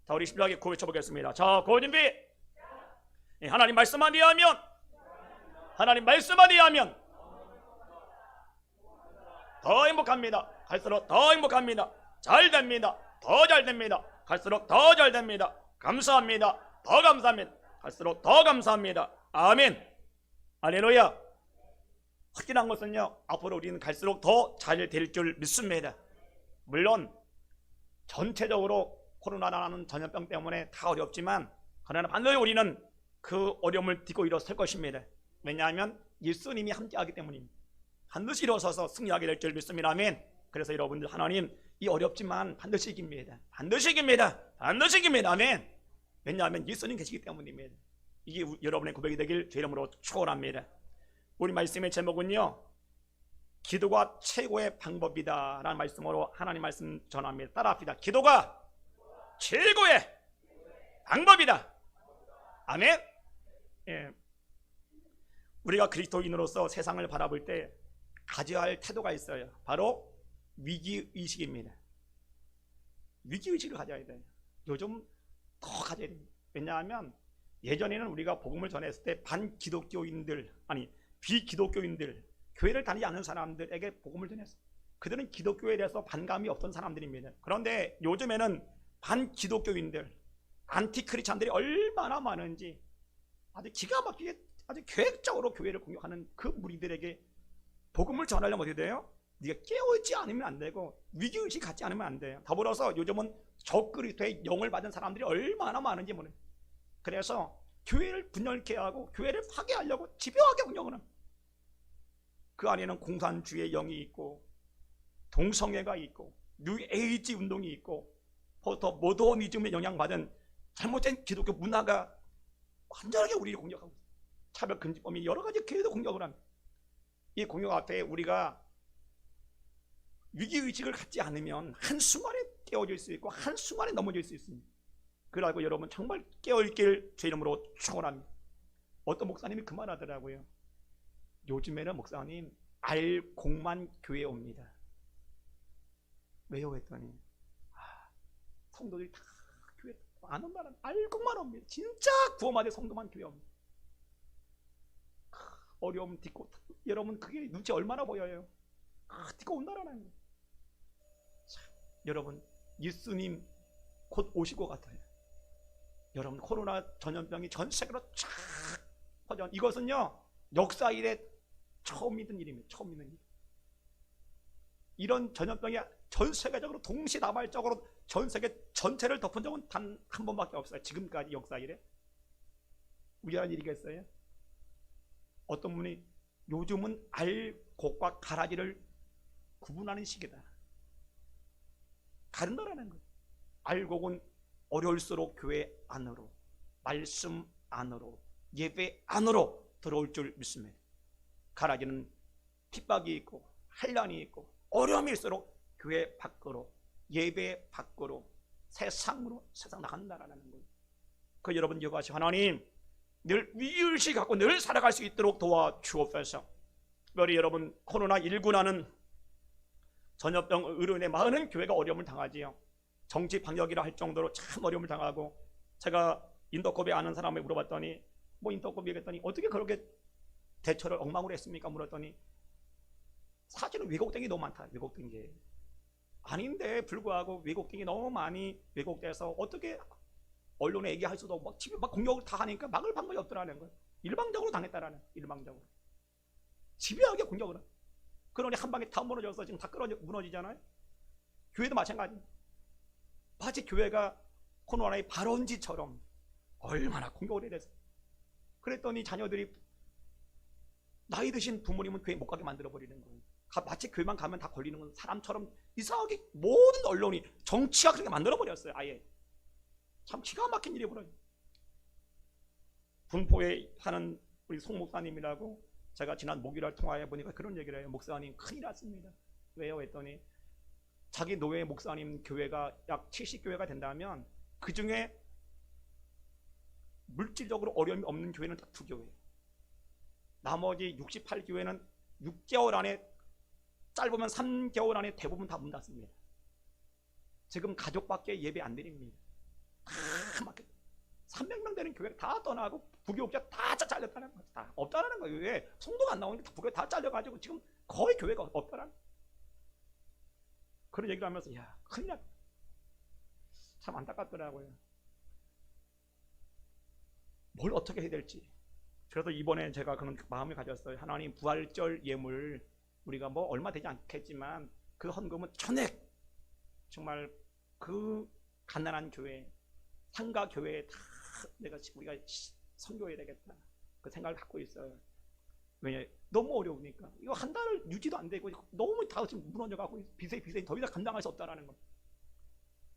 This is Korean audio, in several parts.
자, 우리 신나게 고 외쳐보겠습니다. 자, 고 준비. 하나님 말씀만 이해하면, 하나님 말씀만 이해하면 더 행복합니다. 갈수록 더 행복합니다. 잘 됩니다. 더 잘 됩니다. 갈수록 더 잘 됩니다. 감사합니다. 더 감사합니다. 갈수록 더 감사합니다. 아멘. 할렐루야. 확실한 것은요, 앞으로 우리는 갈수록 더 잘 될 줄 믿습니다. 물론 전체적으로 코로나라는 전염병 때문에 다 어렵지만, 그러나 반드시 우리는 그 어려움을 딛고 일어설 것입니다. 왜냐하면 예수님이 함께하기 때문입니다. 반드시 일어서서 승리하게 될 줄 믿습니다. 아멘. 그래서 여러분들, 하나님 이 어렵지만 반드시 이깁니다. 반드시 이깁니다. 반드시 이깁니다. 아멘. 왜냐하면 예수님 계시기 때문입니다. 이게 여러분의 고백이 되길 주 이름으로 축원합니다. 우리 말씀의 제목은요, 기도가 최고의 방법이다 라는 말씀으로 하나님 말씀 전합니다. 따라합시다. 기도가 최고의 방법이다. 아멘. 예. 우리가 그리스도인으로서 세상을 바라볼 때 가져야 할 태도가 있어요. 바로 위기의식입니다. 위기의식을 가져야 돼요. 요즘 더 가져야 됩니다. 왜냐하면 예전에는 우리가 복음을 전했을 때 반기독교인들, 아니 비기독교인들, 교회를 다니지 않는 사람들에게 복음을 전했어요. 그들은 기독교에 대해서 반감이 없던 사람들입니다. 그런데 요즘에는 반기독교인들, 안티크리스찬들이 얼마나 많은지 아주 기가 막히게 아주 계획적으로 교회를 공격하는 그 무리들에게 복음을 전하려면 어떻게 돼요? 네가 깨어있지 않으면 안 되고 위기의식 갖지 않으면 안 돼요. 더불어서 요즘은 적그리스도의 영을 받은 사람들이 얼마나 많은지 모르요. 그래서 교회를 분열케 하고 교회를 파괴하려고 집요하게 운영을 합니다. 그 안에는 공산주의 영이 있고 동성애가 있고 뉴에이지 운동이 있고 포스트 모더니즘에 영향받은 잘못된 기독교 문화가 완전하게 우리를 공격하고 있어요. 차별금지법이 여러 가지 교회도 공격을 합니다. 이 공격 앞에 우리가 위기의식을 갖지 않으면 한순간에 깨어질 수 있고 한순간에 넘어질 수 있습니다. 그러고 여러분 정말 깨어있길 제 이름으로 축원합니다. 어떤 목사님이 그 말 하더라고요. 요즘에는 목사님 알곡만 교회에 옵니다. 왜요? 했더니 성도들이 다 교회 안 온다는 알곡만 옵니다. 진짜 구원받은 성도만 교회 옵니다. 어려움 딛고, 여러분 그게 눈치 얼마나 보여요? 딛고 온다라는 거예요. 여러분 예수님 곧 오실 것 같아요. 여러분 코로나 전염병이 전 세계로 쫙 퍼져, 이것은요 역사 이래 처음 있는 일입니다. 처음 있는 일. 이런 전염병이 전 세계적으로 동시다발적으로 전 세계 전체를 덮은 적은 단 한 번밖에 없어요. 지금까지 역사 이래. 우연한 일이겠어요? 어떤 분이 요즘은 알곡과 가라지를 구분하는 시기다. 가른다라는 거예요. 알곡은 어려울수록 교회 안으로, 말씀 안으로, 예배 안으로 들어올 줄 믿습니다. 가라지는 핍박이 있고 환난이 있고 어려움일수록 교회 밖으로, 예배 밖으로, 세상으로 세상 나간다라는 거예요. 그 여러분 여기서 하나님 늘 위의식 갖고 늘 살아갈 수 있도록 도와주옵소서. 특별히 여러분 코로나19라는 전염병 으로 인해 많은 교회가 어려움을 당하지요. 정치 방역이라 할 정도로 참 어려움을 당하고, 제가 인터컵에 아는 사람을 물어봤더니 뭐 인터컵 얘기했더니 어떻게 그렇게 대처를 엉망으로 했습니까? 물었더니 사실은 왜곡된 게 너무 많다. 왜곡된 게 아닌데 불구하고 왜곡된 게 너무 많이 왜곡돼서 어떻게 언론에 얘기할 수도 없고 막 집에 막 공격을 다 하니까 막을 방법이 없더라는 거예요. 일방적으로 당했다라는, 일방적으로 집요하게 공격을 해. 그러니 한 방에 다 무너져서 지금 다 무너지잖아요. 교회도 마찬가지. 마치 교회가 코로나의 발원지처럼 얼마나 공격을 해야 됐어요. 그랬더니 자녀들이 나이 드신 부모님은 교회 못 가게 만들어 버리는 거예요. 마치 교회만 가면 다 걸리는 건 사람처럼 이상하게 모든 언론이 정치가 그렇게 만들어 버렸어요. 아예 참 기가 막힌 일이 벌어요. 분포에 사는 우리 송 목사님이라고 제가 지난 목요일날 통화해 보니까 그런 얘기를 해요. 목사님 큰일 났습니다. 왜요? 했더니 자기 노예 목사님 교회가 약 70교회가 된다면 그 중에 물질적으로 어려움이 없는 교회는 딱 2교회, 나머지 68교회는 6개월 안에, 짧으면 3개월 안에 대부분 다 문 닫습니다. 지금 가족밖에 예배 안 드립니다. 다 막 300명 되는 교회가 다 떠나고 부교육자 다 잘렸다는 거예요. 다 없다라는 거예요. 왜? 성도가 안 나오니까 부교육 다 잘려가지고 지금 거의 교회가 없다라는 거예요. 그런 얘기를 하면서 야 큰일 났다. 참 안타깝더라고요. 뭘 어떻게 해야 될지. 그래서 이번에 제가 그런 마음을 가졌어요. 하나님 부활절 예물 우리가 뭐 얼마 되지 않겠지만 그 헌금은 전액 정말 그 가난한 교회 상가 교회에 다 우리가 선교해야 되겠다 그 생각을 갖고 있어요. 왜냐 너무 어려우니까 이거 한 달을 유지도 안 되고 너무 다 지금 무너져가고 빚에 더 이상 감당할 수 없다라는 거.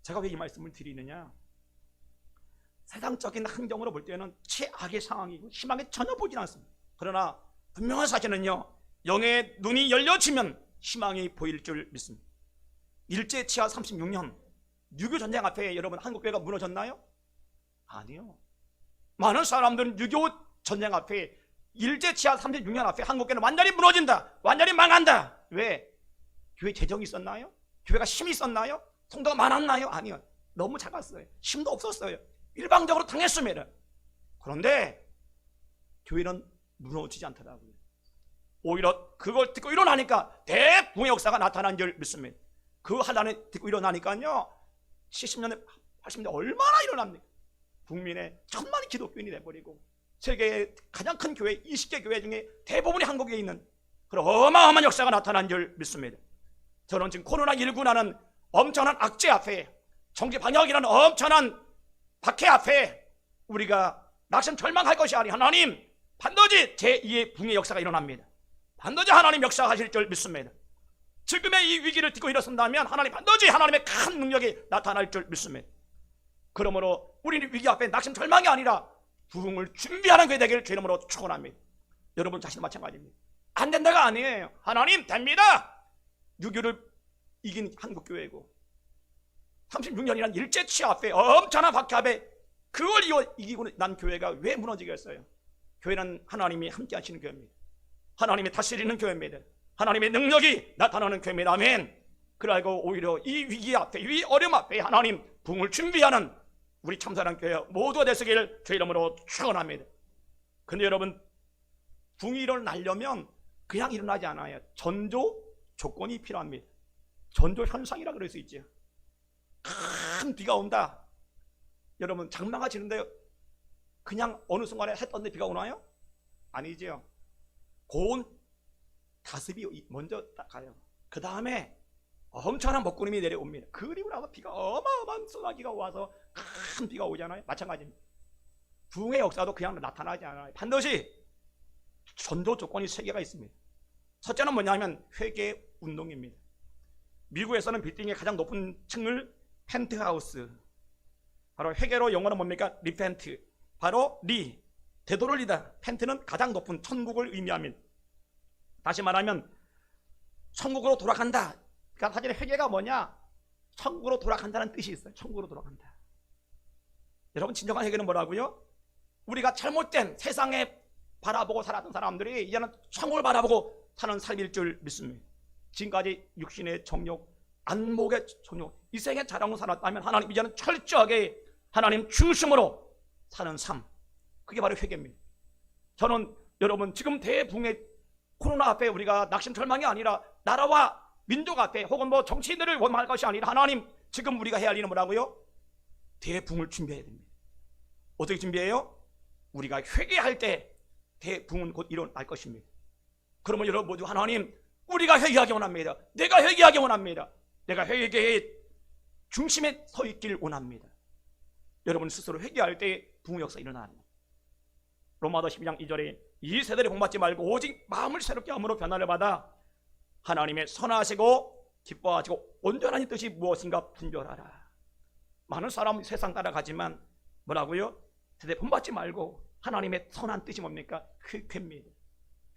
제가 왜 이 말씀을 드리느냐? 세상적인 환경으로 볼 때는 최악의 상황이고 희망에 전혀 보진 않습니다. 그러나 분명한 사실은요, 영의 눈이 열려지면 희망이 보일 줄 믿습니다. 일제치하 36년 6.25 전쟁 앞에 여러분 한국교회가 무너졌나요? 아니요. 많은 사람들은 6.25 전쟁 앞에 일제치하 36년 앞에 한국교회는 완전히 무너진다, 완전히 망한다. 왜? 교회 재정이 있었나요? 교회가 힘이 있었나요? 성도가 많았나요? 아니요. 너무 작았어요. 힘도 없었어요. 일방적으로 당했습니다. 그런데 교회는 무너지지 않더라고요. 오히려 그걸 듣고 일어나니까 대붕의 역사가 나타난 줄 믿습니다. 그 한란에 듣고 일어나니까요 70년대 80년대 얼마나 일어납니까? 국민의 천만이 기독교인이 돼버리고 세계의 가장 큰 교회 20개 교회 중에 대부분이 한국에 있는 그런 어마어마한 역사가 나타난 줄 믿습니다. 저는 지금 코로나19라는 엄청난 악재 앞에 정치 방역이라는 엄청난 박해 앞에 우리가 낙심 절망할 것이 아니 하나님 반드시 제2의 붕의 역사가 일어납니다. 반드시 하나님 역사하실 줄 믿습니다. 지금의 이 위기를 딛고 일어선다면 하나님 반드시 하나님의 큰 능력이 나타날 줄 믿습니다. 그러므로 우리는 위기 앞에 낙심 절망이 아니라 부흥을 준비하는 교회 되기를 주 이름으로 축원합니다. 여러분 자신도 마찬가지입니다. 안 된다가 아니에요. 하나님 됩니다. 6.25를 이긴 한국교회고 36년이라는 일제치하 앞에 엄청난 박해 앞에 그걸 이기고 난 교회가 왜 무너지겠어요? 교회는 하나님이 함께 하시는 교회입니다. 하나님이 다스리는 교회입니다. 하나님의 능력이 나타나는 교회입니다. 아멘. 그러고 오히려 이 위기 앞에 이 어려움 앞에 하나님 부흥을 준비하는 우리 참사랑 교회 모두가 되시기를 주 이름으로 축원합니다. 근데 여러분 부흥이 일어나려면 그냥 일어나지 않아요. 전조 조건이 필요합니다. 전조 현상이라 그럴 수 있죠. 큰 비가 온다. 여러분 장마가 지는데 그냥 어느 순간에 해 떴는데 비가 오나요? 아니죠. 고온 다습이 먼저 가요. 그 다음에 엄청난 먹구름이 내려옵니다. 그리고 나서 비가 어마어마한 소나기가 와서 큰 비가 오잖아요. 마찬가지입니다. 부흥의 역사도 그냥 나타나지 않아요. 반드시 전조 조건이 3개가 있습니다. 첫째는 뭐냐면 회개 운동입니다. 미국에서는 빌딩의 가장 높은 층을 펜트하우스, 바로 회개로 영어는 뭡니까? 리펜트, 바로 되돌리다. 펜트는 가장 높은 천국을 의미합니다. 다시 말하면 천국으로 돌아간다. 그러니까 사실 회개가 뭐냐? 천국으로 돌아간다는 뜻이 있어요. 천국으로 돌아간다. 여러분 진정한 회개는 뭐라고요? 우리가 잘못된 세상에 바라보고 살았던 사람들이 이제는 천국을 바라보고 사는 삶일 줄 믿습니다. 지금까지 육신의 정욕, 안목의 정욕, 이 세상에 자랑으로 살았다면 하나님 이제는 철저하게 하나님 중심으로 사는 삶, 그게 바로 회개입니다. 저는 여러분 지금 대붕의 코로나 앞에 우리가 낙심 절망이 아니라 나라와 민족 앞에 혹은 뭐 정치인들을 원망할 것이 아니라 하나님 지금 우리가 해야 할 일은 뭐라고요? 대붕을 준비해야 됩니다. 어떻게 준비해요? 우리가 회개할 때 대붕은 곧 일어날 것입니다. 그러면 여러분 모두 하나님 우리가 회개하기 원합니다. 내가 회개하기 원합니다. 내가 회개의 중심에 서 있길 원합니다. 여러분 스스로 회개할 때 부흥의 역사가 일어나는 거예요. 로마서 12장 2절에 이 세대를 본받지 말고 오직 마음을 새롭게 함으로 변화를 받아 하나님의 선하시고 기뻐하시고 온전한 뜻이 무엇인가 분별하라. 많은 사람이 세상 따라가지만 뭐라고요? 세대 본받지 말고 하나님의 선한 뜻이 뭡니까? 회개입니다.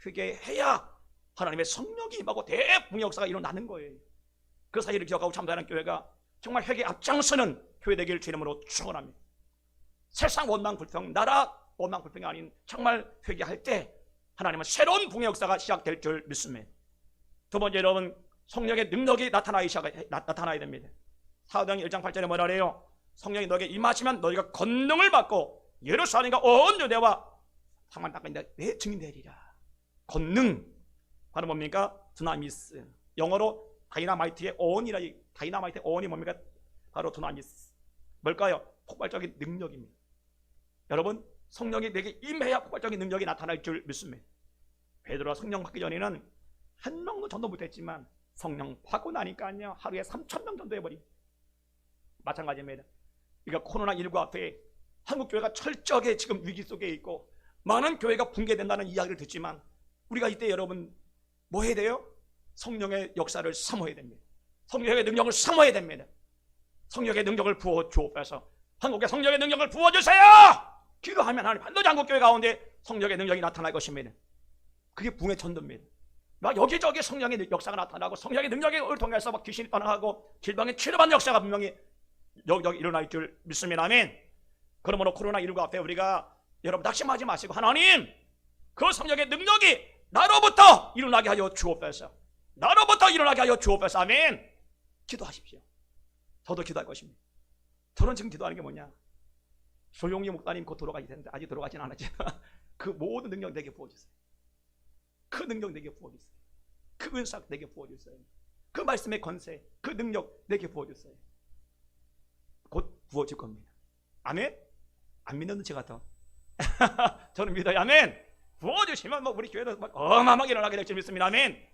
회개해야 하나님의 성령이 임하고 대붕의 역사가 일어나는 거예요. 그 사실을 기억하고 참사하는 교회가 정말 회개 앞장서는 교회 되기를 주 이름으로 축원합니다. 세상 원망 불평, 나라 원망 불평이 아닌 정말 회개할 때 하나님은 새로운 붕의 역사가 시작될 줄 믿습니다. 두 번째 여러분 성령의 능력이 나타나야 됩니다. 사도행 1장 8절에 뭐라 그래요? 성령이 너에게 임하시면 너희가 권능을 받고 예루살렘과 온 유대와 사마리아 땅까지 내 증인 되리라. 권능 바로 뭡니까? 두나미스. 영어로 다이나마이트의 어원이라. 다이나마이트의 어원이 뭡니까? 바로 두나미스. 뭘까요? 폭발적인 능력입니다. 여러분, 성령이 내게 임해야 폭발적인 능력이 나타날 줄 믿습니다. 베드로가 성령 받기 전에는 한 명도 전도 못했지만 성령 받고 나니까요 하루에 3,000명 전도해버립니다. 마찬가지입니다. 그러니까 코로나19 앞에 한국교회가 철저하게 지금 위기 속에 있고 많은 교회가 붕괴된다는 이야기를 듣지만 우리가 이때 여러분 뭐 해야 돼요? 성령의 역사를 사모해야 됩니다. 성령의 능력을 사모해야 됩니다. 성령의 능력을 부어 주옵소서. 한국에 성령의 능력을 부어주세요. 기도하면 하나님 반드시 한국교회 가운데 성령의 능력이 나타날 것입니다. 그게 붕의 전도입니다. 막 여기저기 성령의 역사가 나타나고 성령의 능력을 통해서 막 귀신이 떠나가고 질병에 치료받는 역사가 분명히 여기저기 일어날 줄 믿습니다. 아멘. 그러므로 코로나19 앞에 우리가 여러분 낙심하지 마시고 하나님 그 성령의 능력이 나로부터 일어나게 하여 주옵소서. 나로부터 일어나게 하여 주옵소서. 아멘. 기도하십시오. 저도 기도할 것입니다. 저는 지금 기도하는 게 뭐냐? 조용히 목사님 곧 돌아가실 텐데 아직 돌아가진 않았지만 그 모든 능력 내게 부어주세요. 그 능력 내게 부어주세요. 그 은사 내게 부어주세요. 그 말씀의 권세, 그 능력 내게 부어주세요. 곧 부어질 겁니다. 아멘? 안 믿는 제가 더 저는 믿어요. 아멘. 부어주시면 뭐 우리 교회도 막 어마어마하게 일어나게 될 줄 믿습니다. 아멘.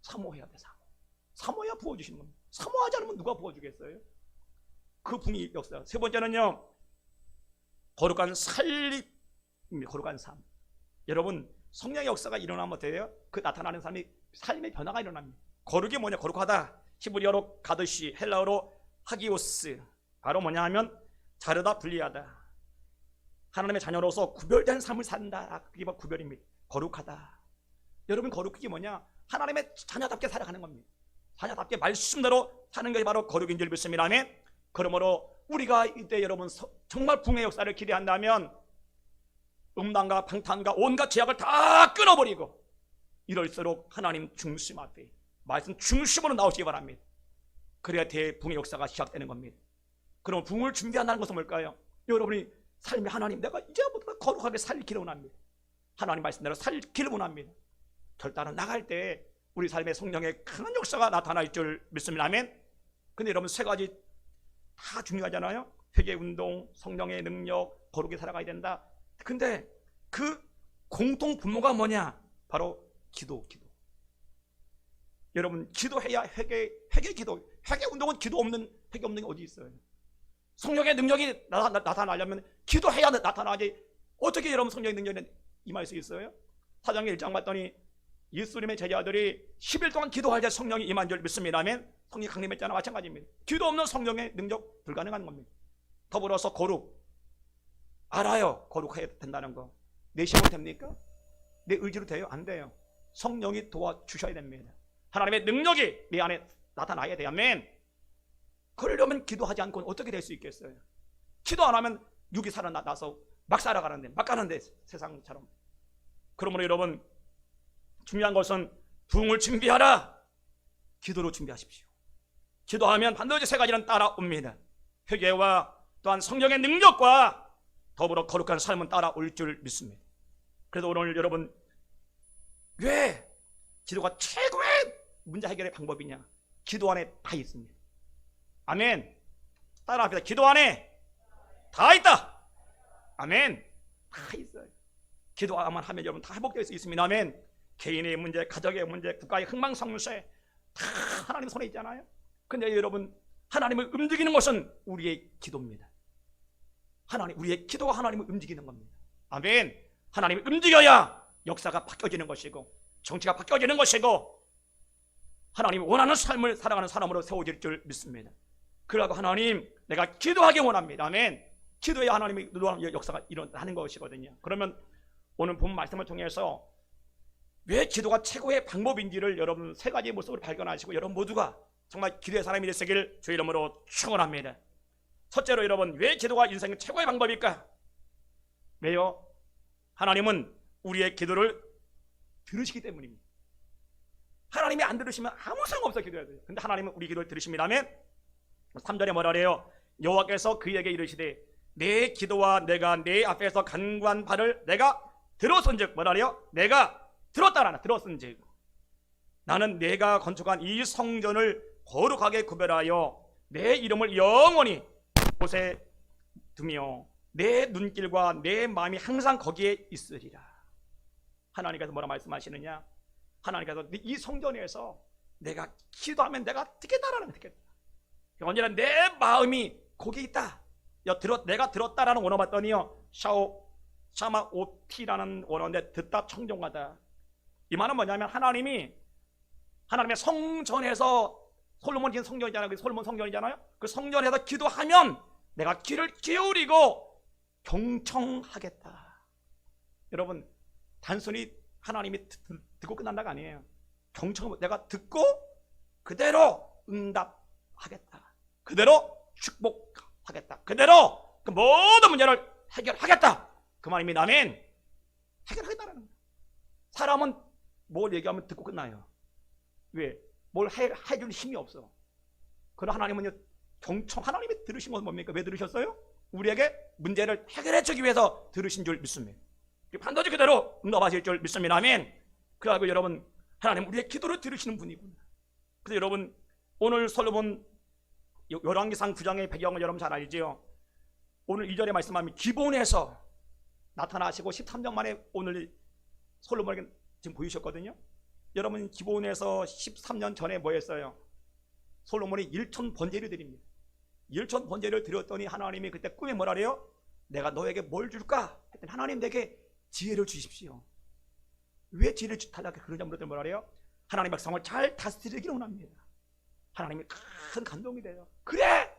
사모해야 돼. 사모해야 부어주시는 겁니다. 사모하지 않으면 누가 부어주겠어요? 그 붕이 역사. 세 번째는요 거룩한 살림입니다. 거룩한 삶. 여러분 성령의 역사가 일어나면 어때요? 그 나타나는 삶의 변화가 일어납니다. 거룩이 뭐냐? 거룩하다. 히브리어로 가드시, 헬라어로 하기오스. 바로 뭐냐 하면 자르다 분리하다. 하나님의 자녀로서 구별된 삶을 산다. 그게 바로 구별입니다. 거룩하다. 여러분 거룩이 뭐냐? 하나님의 자녀답게 살아가는 겁니다. 자녀답게 말씀대로 사는 것이 바로 거룩인 줄 믿습니다. 아멘. 그러므로 우리가 이때 여러분 정말 붕의 역사를 기대한다면 음란과 방탕과 온갖 죄악을 다 끊어버리고 이럴수록 하나님 중심 앞에 말씀 중심으로 나오시기 바랍니다. 그래야 대붕의 역사가 시작되는 겁니다. 그럼 붕을 준비한다는 것은 뭘까요? 여러분이 삶에 하나님 내가 이제부터 거룩하게 살기를 원합니다. 하나님 말씀대로 살기를 원합니다. 결단은 나갈 때 우리 삶의 성령의 큰 역사가 나타날 줄 믿습니다. 아멘. 근데 여러분 세 가지 다 중요하잖아요. 회개운동, 성령의 능력, 거룩히 살아가야 된다. 근데 그 공통 분모가 뭐냐? 바로 기도. 여러분 기도해야 기도. 회개운동은 기도 없는 게 어디 있어요? 성령의 능력이 나타나려면 기도해야 나타나지. 어떻게 여러분 성령의 능력이 임할 수 있어요? 사장의 1장 봤더니 예수님의 제자들이 10일 동안 기도할 때 성령이 임한 줄 믿습니다. 아멘. 성령이 강림했잖아. 마찬가지입니다. 기도 없는 성령의 능력 불가능한 겁니다. 더불어서 거룩. 알아요. 거룩해야 된다는 거. 내 힘으로 됩니까? 내 의지로 돼요? 안 돼요. 성령이 도와주셔야 됩니다. 하나님의 능력이 내 안에 나타나야 돼요. 아멘. 그러려면 기도하지 않고는 어떻게 될 수 있겠어요? 기도 안 하면 육이 살아나서 막 살아가는데 막 가는데 세상처럼. 그러므로 여러분 중요한 것은 부흥을 준비하라. 기도로 준비하십시오. 기도하면 반드시 세 가지는 따라옵니다. 회개와 또한 성령의 능력과 더불어 거룩한 삶은 따라올 줄 믿습니다. 그래서 오늘 여러분 왜 기도가 최고의 문제 해결의 방법이냐? 기도 안에 다 있습니다. 아멘. 따라합시다. 기도 안에 다 있다. 아멘. 다 있어요. 기도만 하면 여러분 다 회복될 수 있습니다. 아멘. 개인의 문제, 가족의 문제, 국가의 흥망성쇠 다 하나님 손에 있잖아요. 근데 여러분 하나님을 움직이는 것은 우리의 기도입니다. 우리의 기도가 하나님을 움직이는 겁니다. 아멘. 하나님이 움직여야 역사가 바뀌어지는 것이고 정치가 바뀌어지는 것이고 하나님이 원하는 삶을 살아가는 사람으로 세워질 줄 믿습니다. 그러고 하나님 내가 기도하기 원합니다. 아멘. 기도해야 하나님이 놀라운 역사가 일어나는 것이거든요. 그러면 오늘 본 말씀을 통해서 왜 기도가 최고의 방법인지를 여러분 세 가지 모습으로 발견하시고 여러분 모두가 정말 기도의 사람이 되시길 주의 이름으로 축원합니다. 첫째로 여러분 왜 기도가 인생의 최고의 방법일까? 왜요? 하나님은 우리의 기도를 들으시기 때문입니다. 하나님이 안 들으시면 아무 소용 없어 기도해야 돼요. 근데 하나님은 우리 기도를 들으십니다. 아멘. 3절에 뭐라 그래요? 여호와께서 그에게 이르시되 내 기도와 내가 내 앞에서 간구한 바를 내가 들었은즉 뭐라래요? 내가 들었다라나 들었은즉 나는 내가 건축한 이 성전을 거룩하게 구별하여 내 이름을 영원히 곳에 두며 내 눈길과 내 마음이 항상 거기에 있으리라. 하나님께서 뭐라 말씀하시느냐? 하나님께서 이 성전에서 내가 기도하면 내가 듣겠다라는 거 듣겠다. 언제나 내 마음이 거기 있다. 내가 들었다라는 원어 봤더니요, 샤마 오티라는 원어인데 듣다 청종하다. 이 말은 뭐냐면 하나님의 성전에서, 솔로몬 지은 성전이잖아요. 그 솔로몬 성전이잖아요. 그 성전에서 기도하면 내가 귀를 기울이고 경청하겠다. 여러분, 단순히 하나님이 듣고 끝난다가 아니에요. 경청, 내가 듣고 그대로 응답하겠다. 그대로 축복하겠다. 그대로 그 모든 문제를 해결하겠다. 그 말입니다. 아멘. 해결하겠다는 거예요. 사람은 뭘 얘기하면 듣고 끝나요. 왜? 뭘 해줄 힘이 없어. 그러나 하나님은요, 하나님이 들으신 것은 뭡니까? 왜 들으셨어요? 우리에게 문제를 해결해 주기 위해서 들으신 줄 믿습니다. 반드시 그대로 응답하실 줄 믿습니다. 아멘. 그리고 여러분, 하나님 우리의 기도를 들으시는 분이구나. 그래서 여러분, 오늘 솔로몬 열왕기상 9장의 배경을 여러분 잘 알지요. 오늘 2절에 말씀하면 기본에서 나타나시고 13년 만에 오늘 솔로몬에게 지금 보이셨거든요. 여러분, 기본에서 13년 전에 뭐 했어요? 솔로몬이 1천 번제를 드립니다. 1천 번제를 드렸더니 하나님이 그때 꿈에 뭐라 그래요? 내가 너에게 뭘 줄까? 했더니 하나님 내게 지혜를 주십시오. 왜 지혜를 달라고 그러냐 물었더니 뭐라 그래요? 하나님 백성을 잘 다스리기를 원합니다. 하나님이 큰 감동이 돼요. 그래!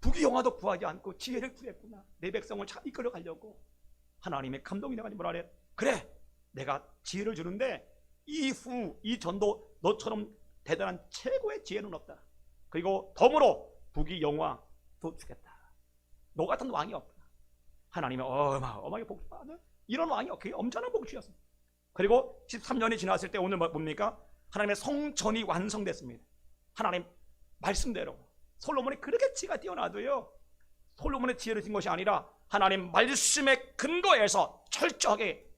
부귀영화도 구하지 않고 지혜를 구했구나. 내 백성을 잘 이끌어 가려고. 하나님의 감동이 돼가지고 뭐라 그래요? 그래! 내가 지혜를 주는데 이후 이 전도 너처럼 대단한 최고의 지혜는 없다. 그리고 덤으로 부귀영화도 주겠다. 너 같은 왕이 없다. 하나님의 어마어마하게 복주하는 이런 왕이 그게 엄청난 복주였습니다. 그리고 13년이 지났을 때 오늘 뭡니까? 하나님의 성전이 완성됐습니다. 하나님 말씀대로 솔로몬이 그렇게 지가 뛰어나도요, 솔로몬의 지혜를 진 것이 아니라 하나님 말씀의 근거에서 철저하게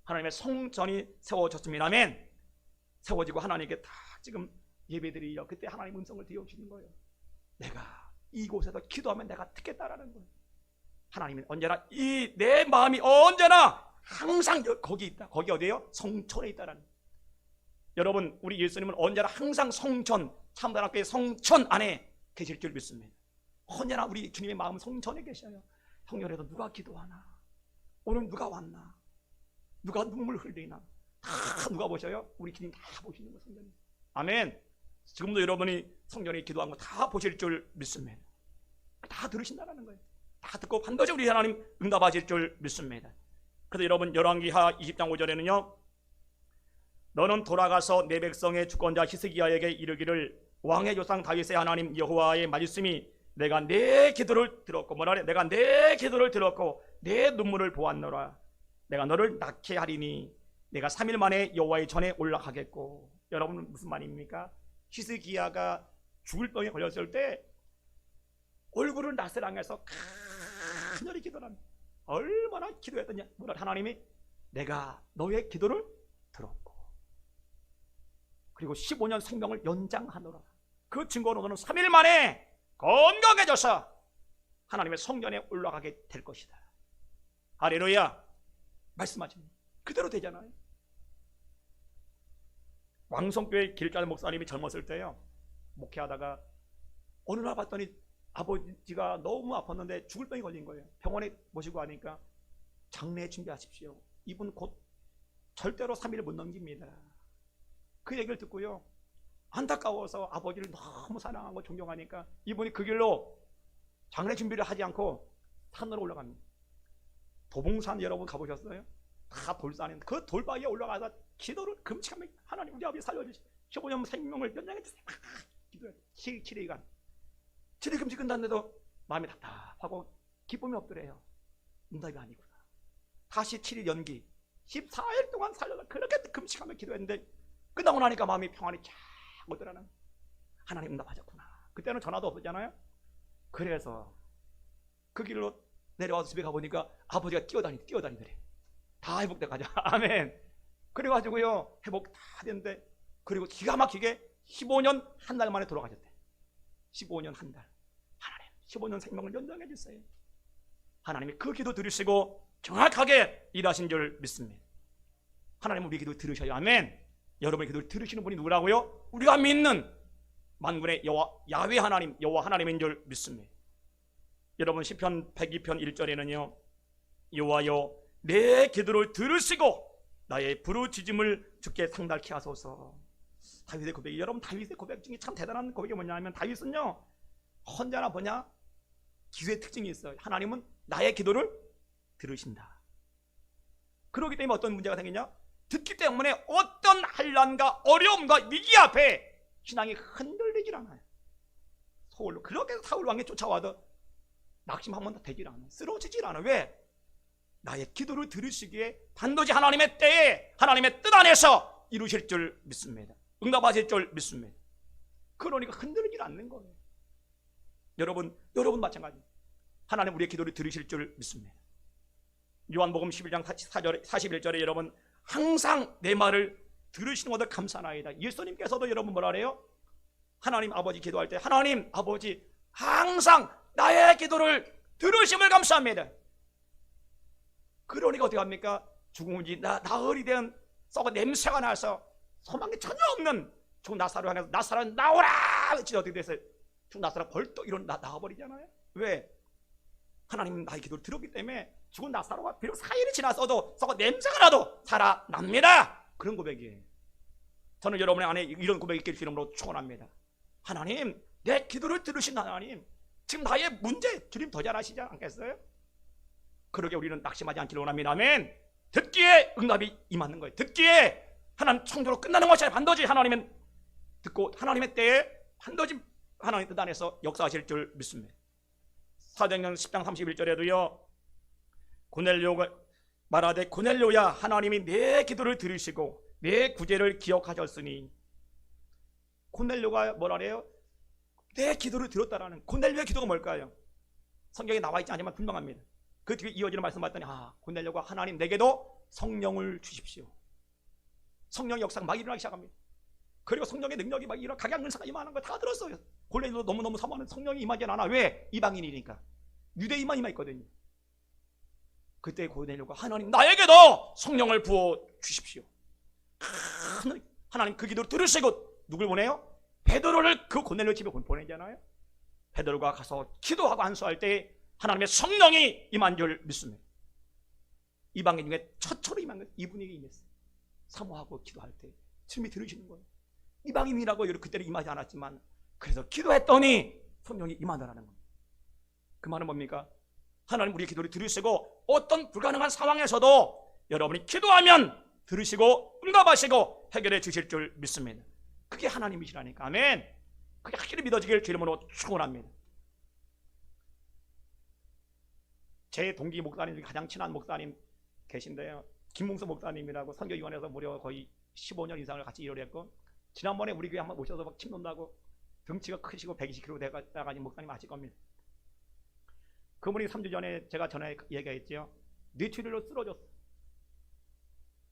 하나님의 성전이 세워졌습니다. 아멘. 세워지고 하나님께 다 지금 예배드리려 그때 하나님 음성을 들려주시는 거예요. 내가 이곳에서 기도하면 내가 듣겠다라는 거예요. 하나님은 언제나 내 마음이 언제나 항상 거기 있다. 거기 어디예요? 성전에 있다라는 거예요. 여러분, 우리 예수님은 언제나 항상 성전, 참다락교의 성전 안에 계실 줄 믿습니다. 언제나 우리 주님의 마음은 성전에 계셔요. 성전에서 누가 기도하나? 오늘 누가 왔나? 누가 눈물 흘리나? 다 누가 보셔요? 우리 주님 다 보시는 거 성전에. 아멘. 지금도 여러분이 성전에 기도한 거 다 보실 줄 믿습니다. 다 들으신다는 거예요. 다 듣고 반드시 우리 하나님 응답하실 줄 믿습니다. 그래서 여러분, 열왕기하 20장 5절에는요, 너는 돌아가서 내 백성의 주권자 히스기야에게 이르기를 왕의 조상 다윗의 하나님 여호와의 말씀이 내가 내 기도를 들었고, 뭐라래? 내가 내 기도를 들었고 내 눈물을 보았노라. 내가 너를 낳게 하리니 내가 3일 만에 여호와의 전에 올라가겠고. 여러분, 무슨 말입니까? 히스기야가 죽을 병에 걸렸을 때 얼굴을 나스랑해서 간절히 기도를 합니다. 얼마나 기도했더냐? 뭐라? 하나님이 내가 너의 기도를 들었고 그리고 15년 생명을 연장하노라. 그 증거로 너는 3일 만에 건강해져서 하나님의 성전에 올라가게 될 것이다. 할렐루야. 말씀하십니다. 그대로 되잖아요. 왕성교회 길가의 목사님이 젊었을 때요, 목회하다가 어느 날 봤더니 아버지가 너무 아팠는데 죽을 병이 걸린 거예요. 병원에 모시고 가니까 장례 준비하십시오. 이분 곧 절대로 3일을 못 넘깁니다. 그 얘기를 듣고요, 안타까워서 아버지를 너무 사랑하고 존경하니까 이분이 그 길로 장례 준비를 하지 않고 산으로 올라갑니다. 도봉산 여러분 가보셨어요? 다 돌산인데 그 돌바위에 올라가서 기도를 금식하면 하나님 우리 아버지 살려주시고 15년 생명을 연장해주세요. 기도해. 7일간 7일 금식 끝났는데도 마음이 답답하고 기쁨이 없더래요. 응답이 아니구나. 다시 7일 연기 14일 동안 살려서 그렇게 금식하며 기도했는데 끝나고 나니까 마음이 평안이 쫙 오더라는. 하나님 응답하셨구나. 그때는 전화도 없었잖아요. 그래서 그 길로 내려와서 집에 가보니까 아버지가 뛰어다니더래. 다 회복돼 가자. 아멘. 그래가지고요 회복 다 됐는데, 그리고 기가 막히게 15년 한 달 만에 돌아가셨대. 15년 한 달. 하나님 15년 생명을 연장해 주세요. 하나님이 그 기도 들으시고 정확하게 일하신 줄 믿습니다. 하나님은 우리 기도 들으셔요. 아멘. 여러분의 기도를 들으시는 분이 누구라고요? 우리가 믿는 만군의 여호와 야훼 하나님, 여호와 하나님인 줄 믿습니다. 여러분 시편 102편 1절에는요 여호와여 내 기도를 들으시고 나의 부르짖음을 주께 상달케 하소서. 다윗의 고백이, 여러분 다윗의 고백 중에 참 대단한 고백이 뭐냐면, 다윗은요 언제나 뭐냐, 기도의 특징이 있어요. 하나님은 나의 기도를 들으신다. 그렇기 때문에 어떤 문제가 생기냐, 듣기 때문에 어떤 환난과 어려움과 위기 앞에 신앙이 흔들리질 않아요. 서울로 그렇게 사울 왕이 쫓아와도 낙심 한 번도 되질 않아요. 쓰러지질 않아요. 왜? 나의 기도를 들으시기에 반드시 하나님의 때에 하나님의 뜻 안에서 이루실 줄 믿습니다. 응답하실 줄 믿습니다. 그러니까 흔들리질 않는 거예요. 여러분 마찬가지. 하나님 우리의 기도를 들으실 줄 믿습니다. 요한복음 11장 41절에 여러분 항상 내 말을 들으시는 것을 감사나이다. 예수님께서도 여러분 뭐라 그래요? 하나님 아버지 기도할 때 하나님 아버지 항상 나의 기도를 들으심을 감사합니다. 그러니까 어떻게 합니까? 죽음이 나흘이 된 썩은 냄새가 나서 소망이 전혀 없는 죽은 나사로를 향해서 나사로 나오라! 진짜 어떻게 됐어요? 죽은 나사로 벌떡 나와버리잖아요. 왜? 하나님 나의 기도를 들었기 때문에 죽은 나사로가 비록 4일이 지났어도 썩은 냄새가 나도 살아납니다. 그런 고백이에요. 저는 여러분의 안에 이런 고백이 있길 주님으로 축원합니다. 하나님 내 기도를 들으신 하나님, 지금 나의 문제 주님 더 잘 아시지 않겠어요? 그러게 우리는 낙심하지 않기를 원합니다. 아멘. 듣기에 응답이 임하는 거예요. 듣기에 하나님 청조로 끝나는 것이 아니라 반드시 하나님은 듣고 하나님의 때에 반드시 하나님 뜻 안에서 역사하실 줄 믿습니다. 사도행전 10장 31절에도요 고넬료가 말하되 고넬료야 하나님이 내 기도를 들으시고 내 구제를 기억하셨으니. 고넬료가 뭐라 그래요? 내 기도를 들었다라는, 고넬료의 기도가 뭘까요? 성경에 나와 있지 않지만 분명합니다. 그 뒤에 이어지는 말씀 봤더니 고넬료가 하나님 내게도 성령을 주십시오. 성령의 역사가 막 일어나기 시작합니다. 그리고 성령의 능력이 막 각양 은사가 임하는 거 다 들었어요. 고넬료도 너무너무 사모하는 성령이 임하지 않아. 왜? 이방인이니까. 유대인만 임하 있거든요. 그때 고넬료가 하나님 나에게도 성령을 부어 주십시오. 하나님 그 기도를 들으시고 누굴 보내요? 베드로를 그 고넬료 집에 보내잖아요. 베드로가 가서 기도하고 안수할 때 하나님의 성령이 임한 줄 믿습니다. 이방인 중에 최초로 임한 건 이분에게 임했어요. 사모하고 기도할 때 주님이 들으시는 거예요. 이방인이라고 그때는 임하지 않았지만 그래서 기도했더니 성령이 임하더라는 겁니다. 그 말은 뭡니까? 하나님 우리의 기도를 들으시고 어떤 불가능한 상황에서도 여러분이 기도하면 들으시고 응답하시고 해결해 주실 줄 믿습니다. 그게 하나님이시라니까. 아멘. 그게 확실히 믿어지길 주님으로 축원합니다. 제 동기 목사님 중에 가장 친한 목사님 계신데요, 김문수 목사님이라고 선교위원회에서 무려 거의 15년 이상을 같이 일을 했고, 지난번에 우리 교회 한번 오셔서 막 침 논다고 덩치가 크시고 120kg 돼가지고 목사님 아실 겁니다. 그분이 3주 전에 제가 전에 얘기했죠. 뇌출혈로 쓰러졌어.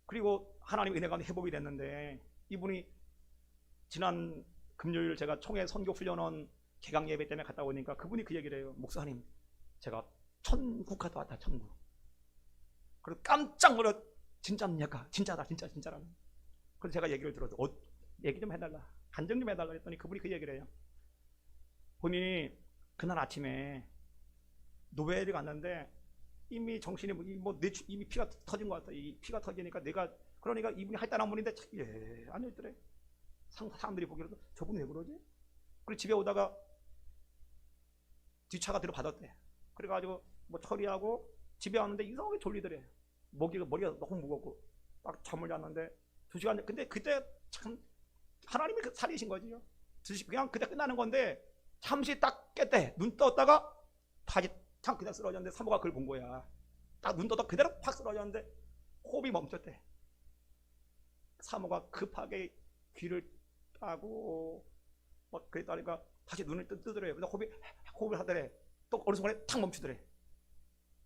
그리고 하나님 은혜 가운데 회복이 됐는데, 이분이 지난 금요일 제가 총회 선교 훈련원 개강 예배 때문에 갔다 오니까 그분이 그 얘기를 해요. 목사님 제가 천국 갔다 왔다. 천국. 그래서 깜짝 놀라. 진짜입니까? 진짜다. 진짜라는. 그래서 제가 얘기를 들어서 얘기 좀 해달라, 간증 좀 해달라 했더니 그분이 그 얘기를 해요. 본인이 그날 아침에 노벨에 갔는데 이미 정신이 이미 피가 터진 것 같다. 이 피가 터지니까 그러니까 이분이 할단한 분인데 앉아있더래. 사람들이 보기로도 저분 왜 그러지? 그리고 집에 오다가 뒷차가 들어받았대. 그래가지고 처리하고 집에 왔는데 이상하게 졸리더래. 머리가 너무 무겁고 딱 잠을 잤는데 2시간. 근데 그때 참 하나님이 살리신 거지요. 그냥 그때 끝나는 건데 잠시 딱 깼대. 눈 떴다가 다시 참 그냥 쓰러졌는데 사모가 그걸 본 거야. 딱 눈 떴다 그대로 팍 쓰러졌는데 호흡이 멈췄대. 사모가 급하게 귀를 따고 그랬다니까 다시 눈을 뜨더래요. 그래서 호흡이 호흡을 하더래. 또 어느 순간에 탁 멈추더래.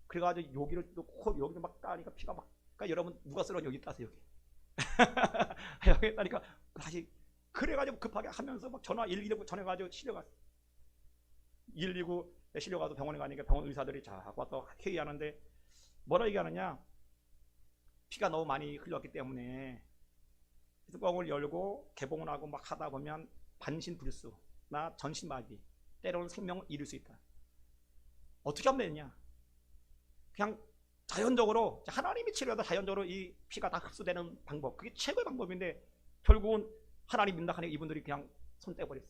그래가지고 여기를 또 호흡 여기를 막 따니까 피가 막. 그러니까 여러분 누가 쓰러 여기 따서 여기. 여기 따니까 다시 그래가지고 급하게 하면서 막 전화 119 전해가지고 실려갔어. 119 실려가서 병원에 가니까 병원 의사들이 자 와서 회의하는데 뭐라 얘기하느냐. 피가 너무 많이 흘렀기 때문에 뚜껑을 열고 개봉을 하고 막 하다 보면 반신불수나 전신마비 때로는 생명을 잃을 수 있다. 어떻게 하면 되느냐. 그냥 자연적으로 하나님이 치료하다 자연적으로 이 피가 다 흡수되는 방법, 그게 최고의 방법인데 결국은 하나님 믿는다 하니 이분들이 그냥 손 떼버렸어.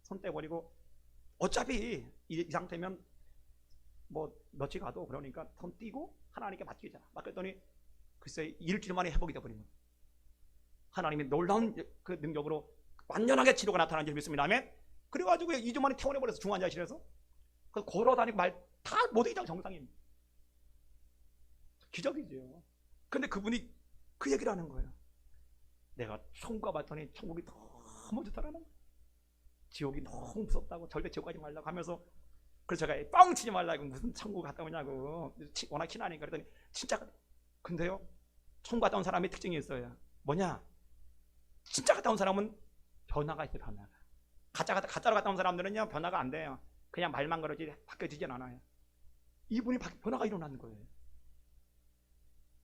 손 떼버리고 어차피 이 상태면 뭐 며칠 가도 그러니까 손 띄고 하나님께 맡기자. 맡겼더니 글쎄 일주일 만에 회복이 되어버린 거예요. 하나님이 놀라운 그 능력으로 완전하게 치료가 나타난 줄 믿습니다. 아멘. 그래가지고 2주 만에 퇴원해버려서 중환자실에서 걸어다니고 말 다 모두 이상 정상입니다. 기적이죠. 근데 그분이 그 얘기를 하는 거예요. 내가 천국 가봤더니 천국이 너무 좋다라는 거예요. 지옥이 너무 무섭다고 절대 지옥 가지 말라고 하면서 그래서 제가 뻥치지 말라고 무슨 천국 갔다 오냐고 워낙 친하니까 그랬더니 진짜 근데요 천국 갔다 온 사람의 특징이 있어요. 뭐냐? 진짜 갔다 온 사람은 변화가 있어요. 변화가. 가짜로 갔다 온 사람들은요 변화가 안 돼요. 그냥 말만 그러지 바뀌어지진 않아요. 이분이 변화가 일어나는 거예요.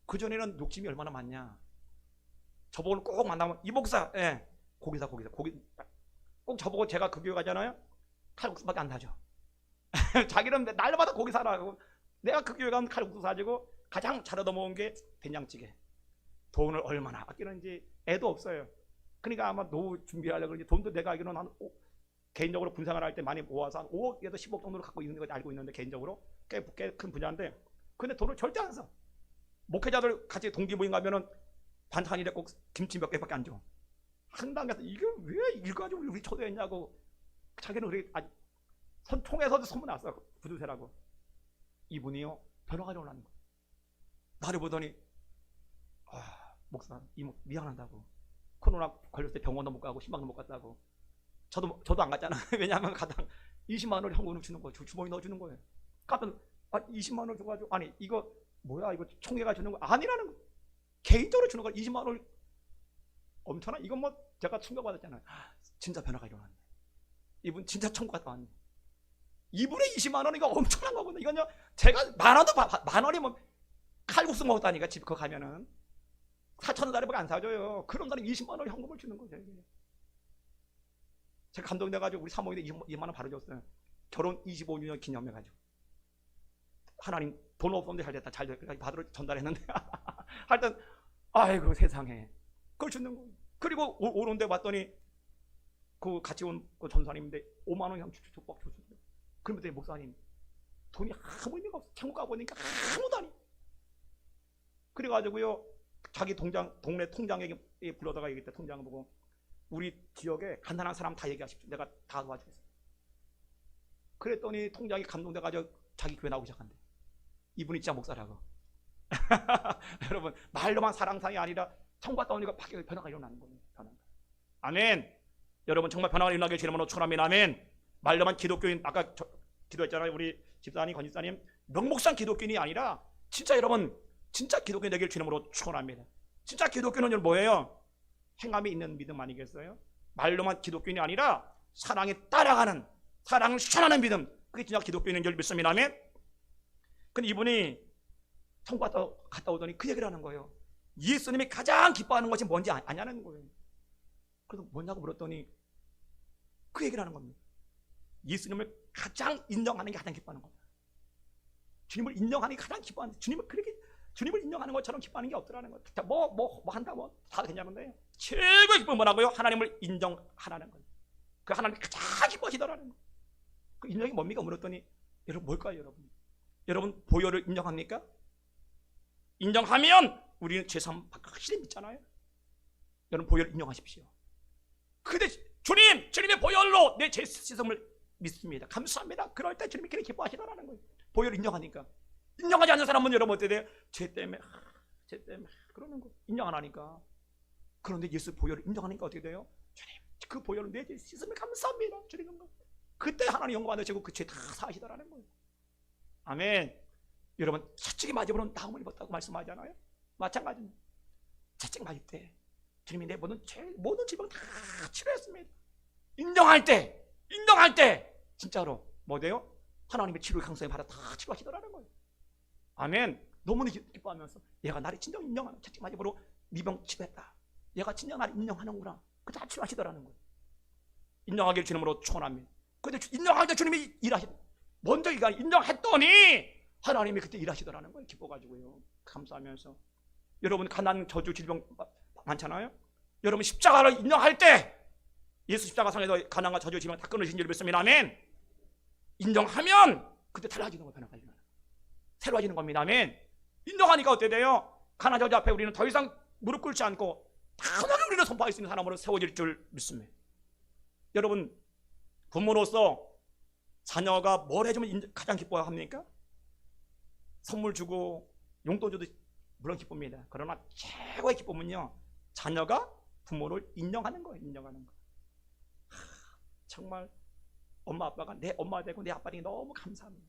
그전에는 욕심이 얼마나 많냐. 저보고 꼭 만나면 이 목사 예, 고기사 고기 꼭 저보고 제가 그 교회 가잖아요. 칼국수밖에 안 사죠. 자기는 날마다 고기 사라고. 내가 그 교회 가면 칼국수 사주고 가장 잘 얻어먹은 게 된장찌개. 돈을 얼마나 아끼는지 애도 없어요. 그러니까 아마 노후 준비하려고 그러지. 돈도 내가 알기로는 한 개인적으로 군생활 할 때 많이 모아서 한 5억에서 10억 정도로 갖고 있는 걸 알고 있는데 개인적으로 꽤 큰 분야인데 근데 돈을 절대 안 써. 목회자들 같이 동기 모임 가면은 반찬일에 꼭 김치 몇 개밖에 안 줘. 한당에서 이게 왜 이거 가지고 우리 초대했냐고. 자기는 그렇게 통해서도 소문났어. 구두쇠라고. 이분이요 변화가 일어나는 거예요. 나를 보더니 목사 이모 미안하다고. 코로나 걸렸을 때 병원도 못 가고 신방도 못 갔다고. 저도 안 갔잖아. 왜냐하면 가당 20만 원을 현금으로 주는 거예요. 주머니 넣어주는 거예요. 깜짝 20만 원 줘가지고 아니 이거 뭐야 이거 총회가 주는 거 아니라는 거. 개인적으로 주는 거 20만 원을 엄청나. 이건 뭐 제가 충격받았잖아요. 진짜 변화가 일어났네. 이분 진짜 천국 갔다 왔네. 이분의 20만 원 이거 엄청난 거거든요. 이건요 제가 만 원이면 칼국수 먹었다니까. 집 거 가면은 4,000원짜리밖에 안 사줘요. 그런 사람이 20만 원을 현금을 주는 거예요. 제가 감동돼가지고 우리 사모님한테 20만 원 바로 줬어요. 결혼 25주년 기념해가지고. 하나님 돈 없었는데 잘 됐다. 잘 됐다. 받으러 전달했는데 하여튼 아이고 세상에 그걸 주는 거예요. 그리고 오는데 왔더니 그 같이 온 그 전사님인데 5만 원 그냥 쭉쭉 막 줬어요. 그러면 목사님 돈이 아무 의미가 없어. 천국 가보니까 아무도 아니. 그래가지고요 자기 동네 통장에게 불러다가 얘기했대. 통장을 보고 우리 지역에 간단한 사람 다 얘기하십시오. 내가 다 도와주겠습니다. 그랬더니 통장이 감동돼가지고 자기 교회 나오기 시작한대. 이분이 진짜 목사라고. 여러분 말로만 사랑상이 아니라 천국 갔다 오니까 변화가 일어나는 거예요. 변화가. 아멘. 여러분 정말 변화가 일어나길 주님으로 축원합니다. 아멘. 말로만 기독교인 아까 기도했잖아요. 우리 집사님 권집사님 명목상 기독교인이 아니라 진짜 여러분 진짜 기독교인 되길 주님으로 축원합니다. 진짜 기독교는 여러분 뭐예요? 행함이 있는 믿음 아니겠어요? 말로만 기독교인이 아니라 사랑에 따라가는 사랑을 실천하는 믿음. 그게 진짜 기독교인인 줄 믿습니다. 아멘. 근데 이분이 천국 갔다 오더니 그 얘기를 하는 거예요. 예수님이 가장 기뻐하는 것이 뭔지 아냐는 거예요. 그래서 뭐냐고 물었더니 그 얘기를 하는 겁니다. 예수님을 가장 인정하는 게 가장 기뻐하는 겁니다. 주님을 인정하는 게 가장 기뻐하는, 주님을 인정하는 것처럼 기뻐하는 게 없더라는 거예요. 뭐 한다고 다 괜찮은데 최고의 기쁨은 뭐라고요? 하나님을 인정하라는 거예요. 그 하나님 가장 기뻐하시더라는 거예요. 그 인정이 뭡니까? 물었더니 여러분 뭘까요? 여러분 보혈을 인정합니까? 인정하면 우리는 죄사함 받고 확실히 믿잖아요. 여러분 보혈을 인정하십시오. 근데 주님의 보혈로 내 죄 씻음을 믿습니다. 감사합니다. 그럴 때 주님이 그렇게 기뻐하시더라는 거예요. 보혈을 인정하니까. 인정하지 않는 사람은 여러분 어떻게 돼요? 죄 때문에 그러는 거 인정 안 하니까. 그런데 예수 보혈을 인정하니까 어떻게 돼요? 주님 그 보혈로 내 죄 씻음을 감사합니다. 주님 그때 하나님 영광 받으시고 그 죄 다 사하시더라는 거예요. 아멘. 여러분 채찍이 맞으면 나음을 입었다고 말씀하잖아요. 마찬가지입니다. 채찍 맞을 때 주님이 내 모든 질병 다 치료했습니다. 인정할 때 진짜로 뭐 돼요? 하나님의 치료의 강성에 받아 다 치료하시더라는 거예요. 아멘. 너무 기뻐하면서 얘가 나를 진정 인정하는, 채찍 맞음으로 네 병 치료했다, 얘가 진정 나를 인정하는구나, 그 다 치료하시더라는 거예요. 인정하기를 주님으로 축원합니다. 근데 인정할 때 주님이 먼저 인정했더니 하나님이 그때 일하시더라는 거예요. 기뻐가지고요. 감사하면서. 여러분 가난, 저주, 질병 많잖아요. 여러분 십자가를 인정할 때 예수 십자가 상에서 가난과 저주, 질병 다 끊으신 줄 믿습니다. 아멘. 인정하면 그때 달라지는 거예요. 변화가지는 새로워지는 겁니다. 아멘. 인정하니까 어떻게 돼요? 가난, 저주 앞에 우리는 더 이상 무릎 꿇지 않고 단호하게 우리는 선포할 수 있는 사람으로 세워질 줄 믿습니다. 여러분 부모로서 자녀가 뭘 해주면 가장 기뻐합니까? 선물 주고 용돈 줘도 물론 기쁩니다. 그러나 최고의 기쁨은요, 자녀가 부모를 인정하는 거예요. 인정하는 거. 정말 엄마 아빠가 내 엄마 되고 내 아빠 되기 너무 감사합니다.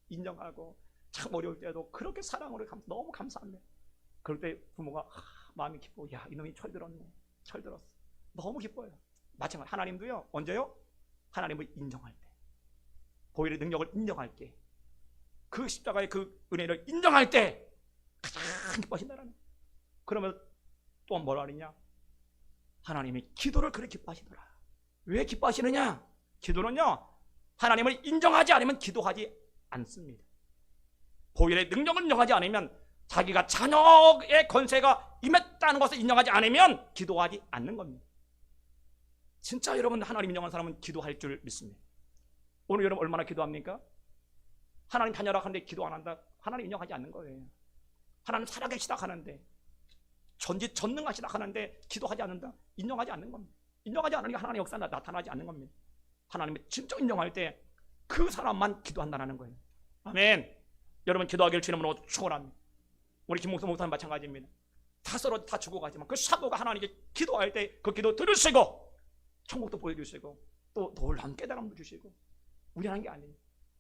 인정하고 참 어려울 때도 그렇게 사랑으로 너무 감사합니다. 그럴 때 부모가 마음이 기뻐. 야, 이놈이 철들었네. 철들었어. 너무 기뻐요. 마찬가지 하나님도요. 언제요? 하나님을 인정할 때, 보혈의 능력을 인정할 때, 그 십자가의 그 은혜를 인정할 때 가장 기뻐하신다는. 그러면 또 뭐라 그러냐? 하나님이 기도를 그렇게 기뻐하시더라. 왜 기뻐하시느냐? 기도는요, 하나님을 인정하지 않으면 기도하지 않습니다. 보혈의 능력을 인정하지 않으면, 자기가 자녀의 권세가 임했다는 것을 인정하지 않으면 기도하지 않는 겁니다. 진짜 여러분 하나님 인정하는 사람은 기도할 줄 믿습니다. 오늘 여러분 얼마나 기도합니까? 하나님 자녀라 하는데 기도 안 한다? 하나님 인정하지 않는 거예요. 하나님 살아계시다 하는데, 전능하시다 하는데 기도하지 않는다? 인정하지 않는 겁니다. 인정하지 않으니까 하나님의 역사가 나타나지 않는 겁니다. 하나님을 진짜 인정할 때 그 사람만 기도한다는 거예요. 아멘. 여러분 기도하기를 주님으로 축원합니다. 우리 김목사 목사님 마찬가지입니다. 다 서로 다 죽어가지만 그 사도가 하나님께 기도할 때 그 기도 들으시고 천국도 보여주시고 또 놀라운 깨달음도 주시고, 우리라는 게 아니에요.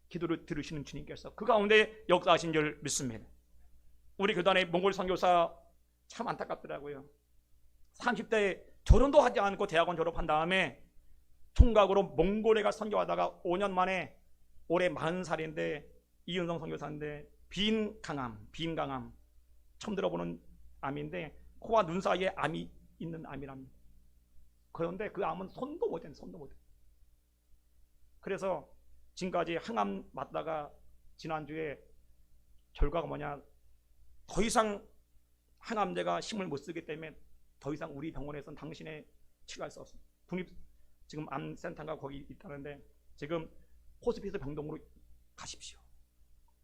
기도를 들으시는 주님께서 그 가운데 역사하신 줄 믿습니다. 우리 교단의 몽골 선교사 참 안타깝더라고요. 30대에 결혼도 하지 않고 대학원 졸업한 다음에 총각으로 몽골에 가 선교하다가 5년 만에 올해 40살인데 이은성 선교사인데 빈강암 처음 들어보는 암인데 코와 눈 사이에 암이 있는 암이랍니다. 그런데 그 암은 손도 못 대. 그래서 지금까지 항암 맞다가 지난주에 결과가 뭐냐, 더 이상 항암제가 힘을 못 쓰기 때문에 더 이상 우리 병원에서는 당신의 치료할 수 없습니다. 국립 지금 암센터가 거기 있다는데 지금 호스피스 병동으로 가십시오.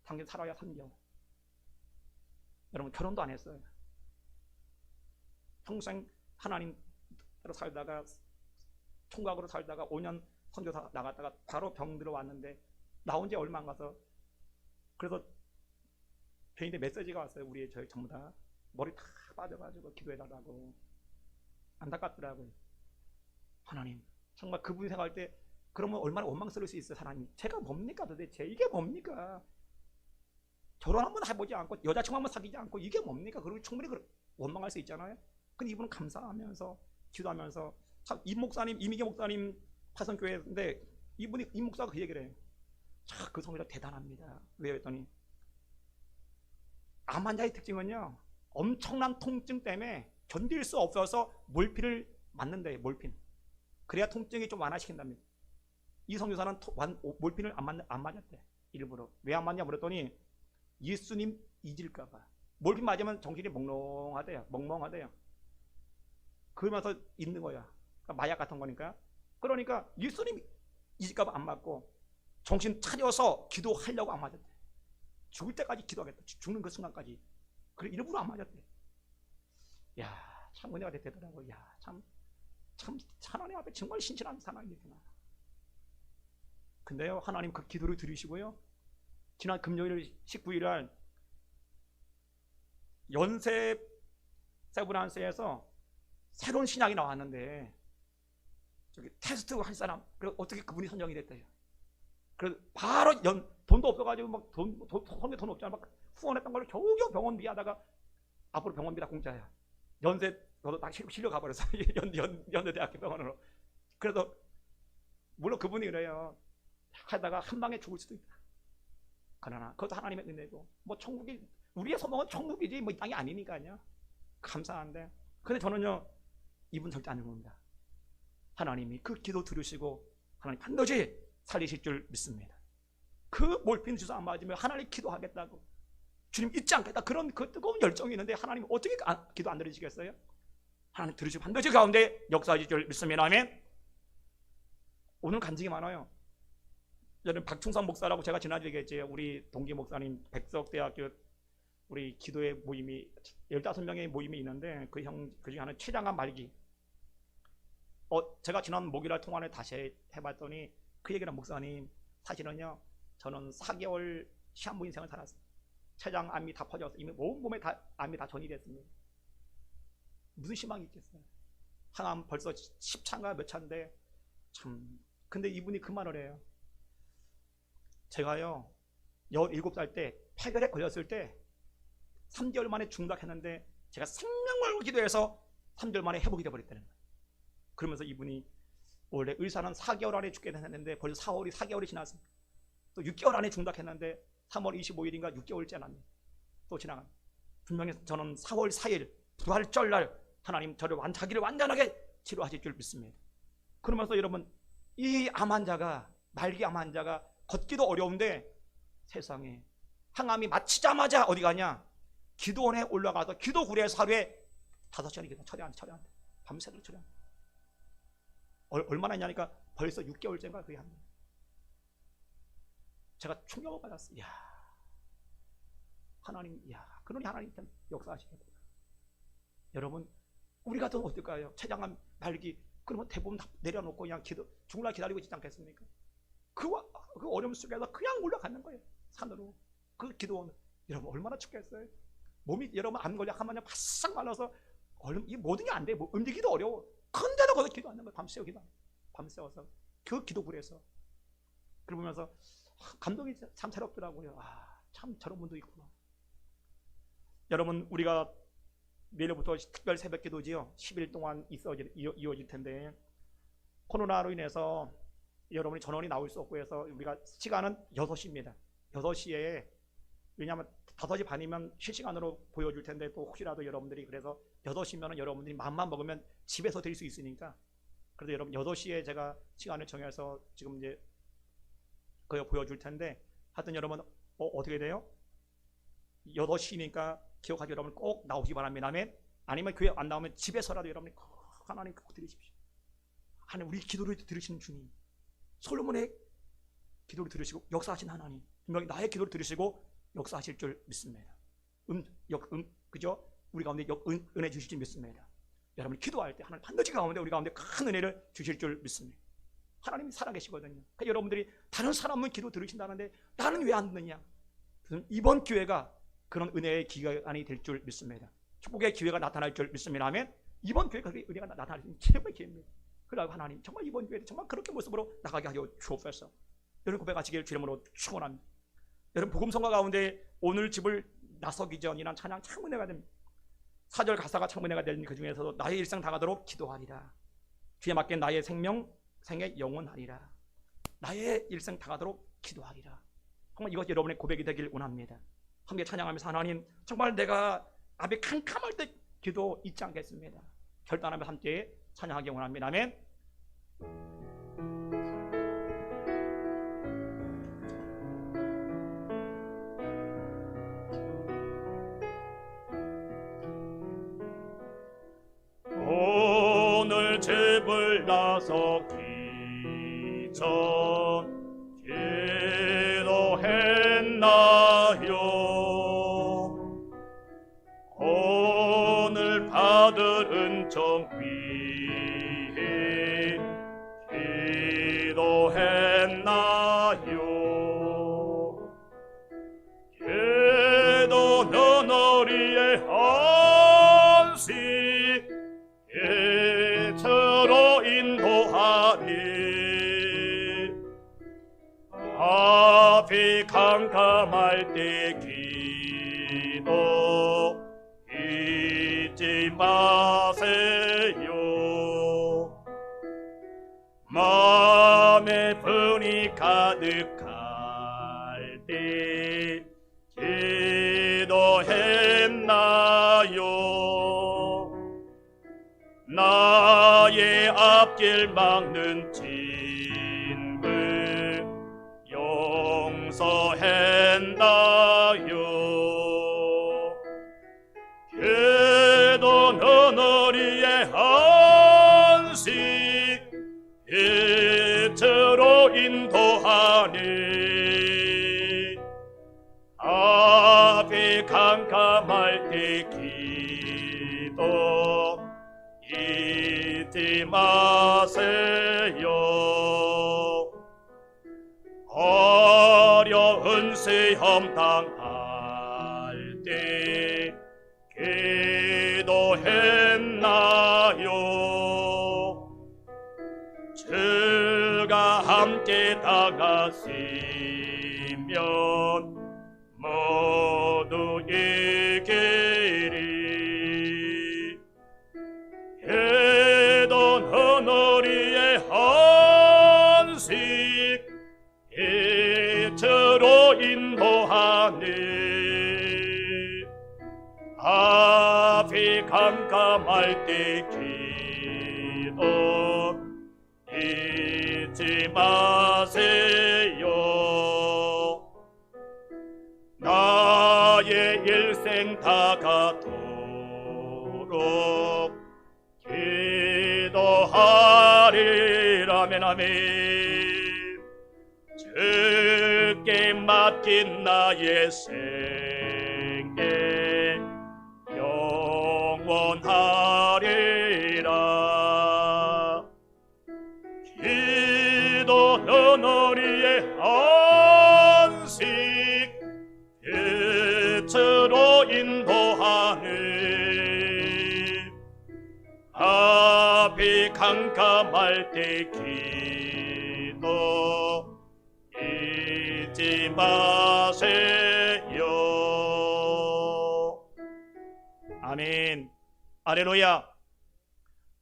당신 살아야 3개월. 여러분 결혼도 안 했어요. 평생 하나님대로 살다가 총각으로 살다가 5년 선교사 나갔다가 바로 병 들어왔는데 나온 지 얼마 안 가서, 그래서 개인의 메시지가 왔어요. 우리 저희 전부 다 머리 다 빠져가지고 기도해달라고. 안타깝더라고요. 하나님 정말 그분이 생각할 때 그러면 얼마나 원망스러울 수 있어요. 하나님 제가 뭡니까 도대체, 이게 뭡니까? 결혼 한번 해보지 않고 여자친구 한번 사귀지 않고 이게 뭡니까? 그리고 충분히 원망할 수 있잖아요. 근데 이분은 감사하면서 기도하면서, 참 임 목사님, 이미기 목사님 파선교회인데 이분이 임 목사가 그 얘기를 해요. 자, 그 성도가 대단합니다. 왜 했더니 암 환자의 특징은요, 엄청난 통증 때문에 견딜 수 없어서 몰핀을 맞는데, 몰핀. 그래야 통증이 좀 완화시킨답니다. 이 선교사는 몰핀을 안 맞았대. 일부러. 왜 안 맞냐 물었더니 예수님 잊을까봐. 몰핀 맞으면 정신이 멍멍하대요. 그러면서 있는 거야. 그러니까 마약 같은 거니까. 그러니까 예수님 잊을까봐 안 맞고 정신 차려서 기도하려고 안 맞았대. 죽을 때까지 기도하겠다. 죽는 그 순간까지. 그래 일부러 안 맞았대. 야, 참 은혜가 되더라고. 야, 참 하나님 앞에 정말 신실한 사람이구나. 근데요, 하나님 그 기도를 들으시고요, 지난 금요일 19일날 연세 세브란스에서 새로운 신약이 나왔는데 저기 테스트 할 사람, 어떻게 그분이 선정이 됐대요. 그래서 바로 돈도 없어가지고 막 손에 돈 없잖아. 막 후원했던 걸 겨우겨우 병원비 하다가 앞으로 병원비 다 공짜야. 연세 저도 딱 실려 가버렸어. 연대대학교 병원으로. 그래서 물론 그분이 그래요. 하다가 한 방에 죽을 수도 있다. 그러나 그것도 하나님의 은혜고, 뭐 천국이 우리의 소망은 천국이지 뭐 이 땅이 아니니까요. 감사한데, 근데 저는요 이분 절대 안 죽는다. 하나님이 그 기도 들으시고 하나님 반드시 살리실 줄 믿습니다. 그 몰핀 주사 안 맞으면 하나님 기도하겠다고, 주님 잊지 않겠다, 그런 그 뜨거운 열정이 있는데 하나님 어떻게 기도 안 들으시겠어요? 하나님 들으시고 반드시 가운데 역사하실 줄 믿습니다. 아멘. 오늘 간증이 많아요. 저는 박충선 목사라고 제가 지난주에 얘기했죠. 우리 동기 목사님 백석대학교 우리 기도회 모임이 15명의 모임이 있는데 그 중에 하나는 최장한 말기. 제가 지난 목요일날 통화를 다시 해봤더니 그 얘기는, 목사님 사실은요 저는 4개월 시한부 인생을 살았어요. 췌장 암이 다 퍼져서 이미 온 몸에 다 암이 다 전이 됐습니다. 무슨 희망이 있겠어요? 항암 벌써 10차인가 몇 차인데 참. 근데 이분이 그 말을 해요. 제가요 17살 때 폐결핵 걸렸을 때 3개월 만에 중박했는데 제가 생명 걸고 기도해서 3개월 만에 회복이 되어버렸다는 거예요. 그러면서 이분이 원래 의사는 4개월 안에 죽게 했는데 벌써 4개월이 지났습니다. 또 6개월 안에 중박했는데 3월 25일인가 6개월째 났네요. 또 지나간. 분명히 저는 4월 4일 부활절날 하나님 저를 자기를 완전하게 치료하실 줄 믿습니다. 그러면서 여러분, 이 암 환자가, 말기 암 환자가 걷기도 어려운데 세상에 항암이 마치자마자 어디 가냐? 기도원에 올라가서 기도구리에서 하루에 5시간이 기도 처리한대. 밤새도록 처리한대. 얼마나 했냐니까 벌써 6개월째인가 그게 한대. 제가 충격을 받았어요. 이야, 하나님, 그러니 하나님 참 역사하시겠구나. 여러분, 우리가 더 어떨까요? 췌장암 말기, 그러면 대부분 다 내려놓고 그냥 죽을 날 기다리고 있지 않겠습니까? 그 어려움 속에서 그냥 올라가는 거예요. 산으로. 그 기도원. 여러분 얼마나 춥겠어요? 몸이 여러분 암 걸려 하면 바싹 말라서 이 모든 게 안 돼. 뭐 움직이기도 어려워. 근데도 거기서 기도하는 거예요. 밤새워서 그 기도굴에서. 그러면서 감동이 참 새롭더라고요. 참 저런 분도 있구나. 여러분, 우리가 내일부터 특별 새벽 기도지요. 10일 동안 이어질 텐데, 코로나로 인해서 여러분이 전원이 나올 수 없고 해서 우리가 시간은 6시입니다. 6시에, 왜냐하면 5시 반이면 실시간으로 보여줄 텐데 또 혹시라도 여러분들이, 그래서 6시면 여러분들이 마음만 먹으면 집에서 드릴 수 있으니까, 그래서 여러분 8시에 제가 시간을 정해서 지금 이제 그거 보여줄 텐데, 하여튼 여러분 어떻게 돼요? 8시니까 기억하기, 여러분 꼭 나오시기 바랍니다. 아니면 교회 안 나오면 집에서라도 여러분이 하나님 꼭 드리십시오. 하나님, 우리 기도를 들으시는 주님, 솔로몬의 기도를 들으시고 역사하신 하나님, 분명히 나의 기도를 들으시고 역사하실 줄 믿습니다. 그죠? 우리 가운데 은혜 주실 줄 믿습니다. 여러분이 기도할 때 하나님 반드시 가운데 우리 가운데 큰 은혜를 주실 줄 믿습니다. 하나님이 살아계시거든요. 그러니까 여러분들이 다른 사람은 기도 들으신다는데 나는 왜 안 듣느냐? 이번 기회가 그런 은혜의 기간이 될 줄 믿습니다. 축복의 기회가 나타날 줄 믿습니다. 아멘. 이번 기회가 은혜가 나타날 수 있는 최고의 기회입니다. 그러고 하나님 정말 이번 기회에 정말 그렇게 모습으로 나가게 하여 주옵소서. 여러분 고백하시길 주님으로 축원합니다. 여러분 복음성가 가운데 오늘 집을 나서기 전이란 찬양 참 은혜가 됩니다. 4절 가사가 참 은혜가 되는 그 중에서도 나의 일생 다가도록 기도하리라. 주에 맡긴 나의 생명에 영원하리라. 나의 일생 다가도록 기도하리라. 정말 이것 여러분의 고백이 되길 원합니다. 함께 찬양하면서 하나님 정말 내가 앞에 캄캄할 때 기도 잊지 않겠습니다. 결단하며 함께 찬양하기 원합니다. 아멘. 오늘 집을 나서기 전 기도했나요? 오늘 받을 은총 위에 기도했나요? 기도는 우리의 안식 예처로 인도하니 기도 잊지 마세요. 마음에 분이 가득할 때 기도했나요? 나의 앞길 막는 진흙 용서했나요? 기도는 우리의 안식 빛으로 인도하니 앞이 캄캄할 때 기도 잊지 마세요. 어려운 시험 당할 때 기도했나요? 주가 함께 다가시면 모두 이기리. 기도는 우리의 안식 빛으로 인도하니 앞이 캄캄할 때 기도 잊지 마세요. 나의 일생 다가도록 기도하리라면 아멘. 주께 맡긴 나의 생애 영원하리라. 기도는 우리의 안식 빛으로 인도하니 앞이 캄캄할 때 기도 잊지 마세요. 아멘. 할렐루야.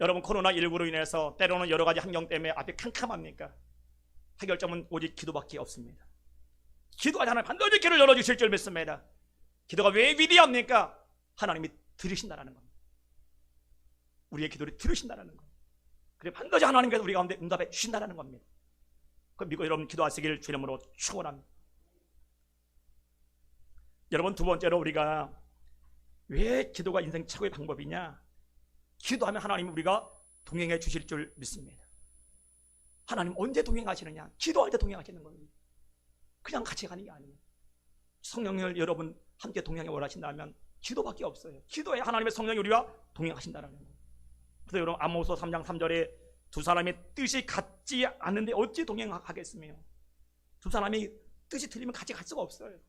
여러분, 코로나19로 인해서 때로는 여러 가지 환경 때문에 앞이 캄캄합니까? 해결점은 오직 기도밖에 없습니다. 기도하지 않으면 반드시 길을 열어주실 줄 믿습니다. 기도가 왜 위대합니까? 하나님이 들으신다는 겁니다. 우리의 기도를 들으신다는 겁니다. 그래 반드시 하나님께서 우리 가운데 응답해 주신다는 겁니다. 그 믿고 여러분 기도하시길 주 이름으로 축원합니다. 여러분, 두 번째로 우리가 왜 기도가 인생 최고의 방법이냐? 기도하면 하나님 우리가 동행해 주실 줄 믿습니다. 하나님 언제 동행하시느냐? 기도할 때 동행하시는 거예요. 그냥 같이 가는 게 아니에요. 성령을 여러분 함께 동행해 원하신다면 기도밖에 없어요. 기도에 하나님의 성령이 우리와 동행하신다는 거예요. 그래서 여러분 아모스 3장 3절에 두 사람의 뜻이 같지 않은데 어찌 동행하겠으며, 두 사람이 뜻이 틀리면 같이 갈 수가 없어요.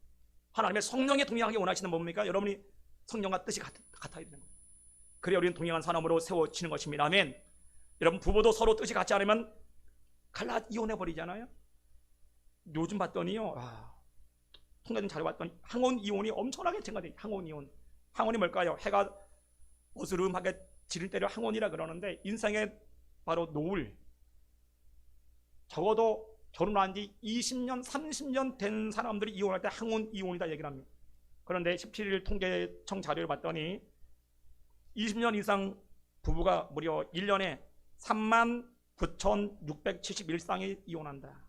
하나님의 성령에 동행하기 원하시는 뭡니까? 여러분이 성령과 뜻이 같아야 되는 거예요. 그래야 우리는 동행한 사람으로 세워지는 것입니다. 아멘. 여러분, 부부도 서로 뜻이 같지 않으면 갈라 이혼해 버리잖아요. 요즘 봤더니요, 통계 좀 잘해봤더니 항원 이혼이 엄청나게 증가돼요. 항원 이혼. 항원이 뭘까요? 해가 어스름하게 지를 때를 항원이라 그러는데, 인생의 바로 노을, 적어도 결혼한 지 20년, 30년 된 사람들이 이혼할 때 항원 이혼이다 얘기를 합니다. 그런데 17일 통계청 자료를 봤더니 20년 이상 부부가 무려 1년에 39,671쌍이 이혼한다.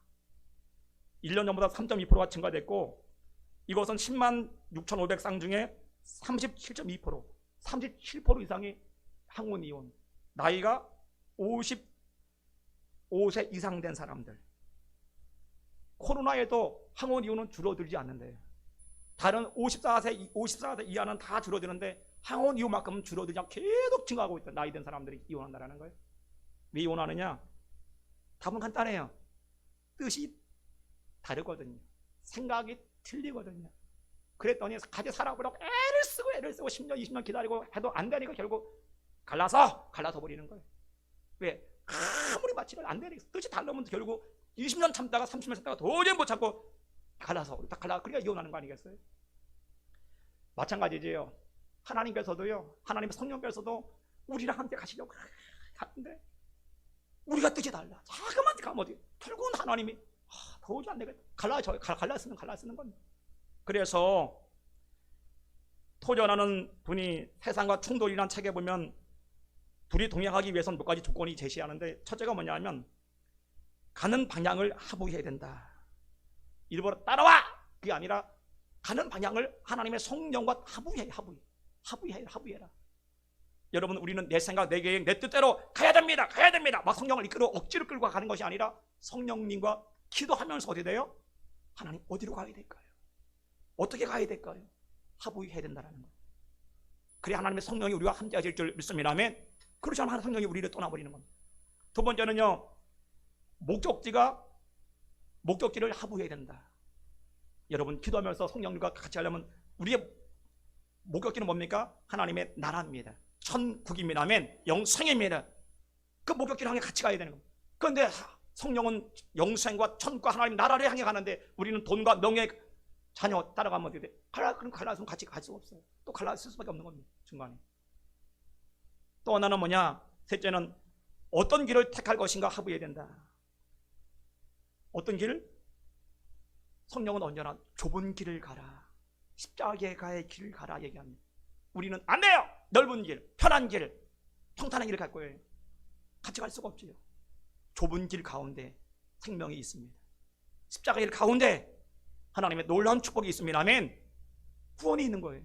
1년 전보다 3.2%가 증가됐고, 이것은 10만 6,500쌍 중에 37.2%, 37% 이상이 항원 이혼. 나이가 55세 이상 된 사람들. 코로나에도 항원 이혼은 줄어들지 않는데요. 다른 54세 이하는 다 줄어드는데 항원 이혼만큼은 줄어들지 않고 계속 증가하고 있다. 나이 든 사람들이 이혼한다는 거예요. 왜 이혼하느냐? 답은 간단해요. 뜻이 다르거든요. 생각이 틀리거든요. 그랬더니 같이 살아보려고 애를 쓰고 10년 20년 기다리고 해도 안 되니까 결국 갈라서 버리는 거예요. 왜? 아무리 마치면 안 되니까. 뜻이 다르면 결국 20년 참다가 30년 참다가 도저히 못 참고 갈라서 그러니까 이혼하는 거 아니겠어요? 마찬가지지요. 하나님께서도요, 하나님의 성령께서도 우리랑 함께 가시려고 하는데 우리가 뜻이 달라. 자그만 가면 어디 결국은 하나님이 도저히 안 되겠다. 갈라 쓰는 겁니다. 그래서 토전하는 분이 세상과 충돌이라는 책에 보면 둘이 동행하기 위해서는 몇 가지 조건이 제시하는데, 첫째가 뭐냐면 가는 방향을 합의해야 된다. 일부러 따라와! 그게 아니라 가는 방향을 하나님의 성령과 합의해라. 여러분, 우리는 내 생각, 내 계획, 내 뜻대로 가야 됩니다. 막 성령을 억지로 끌고 가는 것이 아니라 성령님과 기도하면서 어디 돼요? 하나님, 어디로 가야 될까요? 어떻게 가야 될까요? 합의해야 된다는 거예요. 그래야 하나님의 성령이 우리와 함께 하실 줄 믿습니다. 아멘. 그렇지 않으면 성령이 우리를 떠나버리는 겁니다. 두 번째는요, 목적지를 합의해야 된다. 여러분, 기도하면서 성령님과 같이 하려면 우리의 목적지는 뭡니까? 하나님의 나라입니다. 천국입니다. 아멘. 영생입니다. 그 목적지를 향해 같이 가야 되는 겁니다. 그런데 성령은 영생과 천국과 하나님 나라를 향해 가는데 우리는 돈과 명예, 자녀 따라가면 어떻게 돼? 그럼 갈라서는 같이 갈 수가 없어요. 또 갈라쓸 수밖에 없는 겁니다. 중간에. 또 하나는 뭐냐? 셋째는 어떤 길을 택할 것인가 합의해야 된다. 어떤 길? 성령은 언제나 좁은 길을 가라, 십자가의 길을 가라 얘기합니다. 우리는 안 돼요. 넓은 길, 편한 길, 평탄한 길을 갈 거예요. 같이 갈 수가 없지요. 좁은 길 가운데 생명이 있습니다. 십자가의 길 가운데 하나님의 놀라운 축복이 있습니다. 아멘. 구원이 있는 거예요.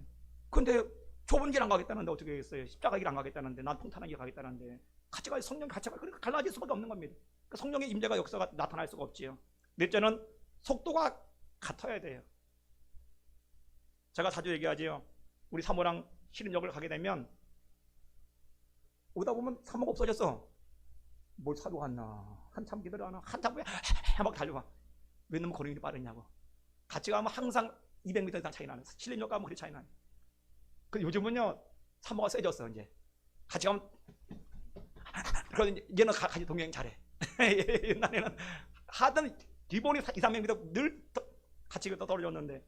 근데 좁은 길 안 가겠다는데 어떻게 하겠어요? 십자가 길 안 가겠다는데, 난 평탄한 길 가겠다는데, 같이 가야 성령이 같이 가. 그러니까 갈라질 수밖에 없는 겁니다. 그러니까 성령의 임재가 역사가 나타날 수가 없지요. 넷째는 속도가 같아야 돼요. 제가 자주 얘기하지요. 우리 사모랑 신림역을 가게 되면 오다 보면 사모가 없어졌어. 뭘 사러 갔나? 한참 기다려나? 한참 후에 막 달려와. 왜 너무 걸음이 빠르냐고. 같이 가면 항상 200m 이상 차이 나는. 신림역 가면 그리 차이 나는. 근데 요즘은요, 사모가 세졌어. 이제 같이 가면 그래서 얘는 같이 동행 잘해. 옛날에는 하던 기본이 2, 300m 늘 같이 떨어졌는데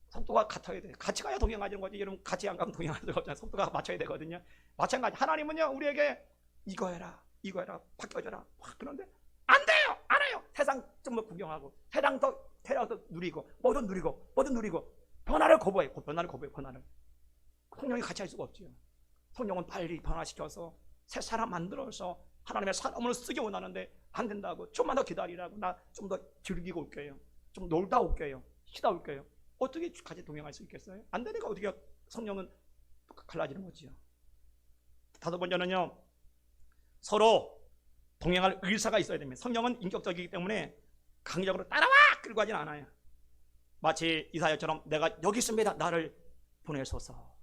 속도가 같아야 돼. 같이 가야 동행하는 거지. 여러분, 같이 안 가면 동행할 수가 없잖아요. 속도가 맞춰야 되거든요. 마찬가지. 하나님은요, 우리에게 이거 해라, 바뀌어져라. 그런데 안 돼요, 안 해요. 세상 좀 더 구경하고, 세상 더 누리고, 뭐든 누리고, 변화를 거부해. 변화를. 성령이 같이 할 수가 없죠. 성령은 빨리 변화시켜서 새 사람 만들어서 하나님의 사람으로 쓰기 원하는데 안 된다고. 좀만 더 기다리라고. 나 좀 더 즐기고 올게요. 좀 놀다 올게요. 쉬다 올게요. 어떻게 같이 동행할 수 있겠어요? 안 되니까 어떻게 성령은 갈라지는 거지요. 다섯 번째는요, 서로 동행할 의사가 있어야 됩니다. 성령은 인격적이기 때문에 강력으로 따라와! 끌고 가진 않아요. 마치 이사야처럼 내가 여기 있습니다. 나를 보내소서.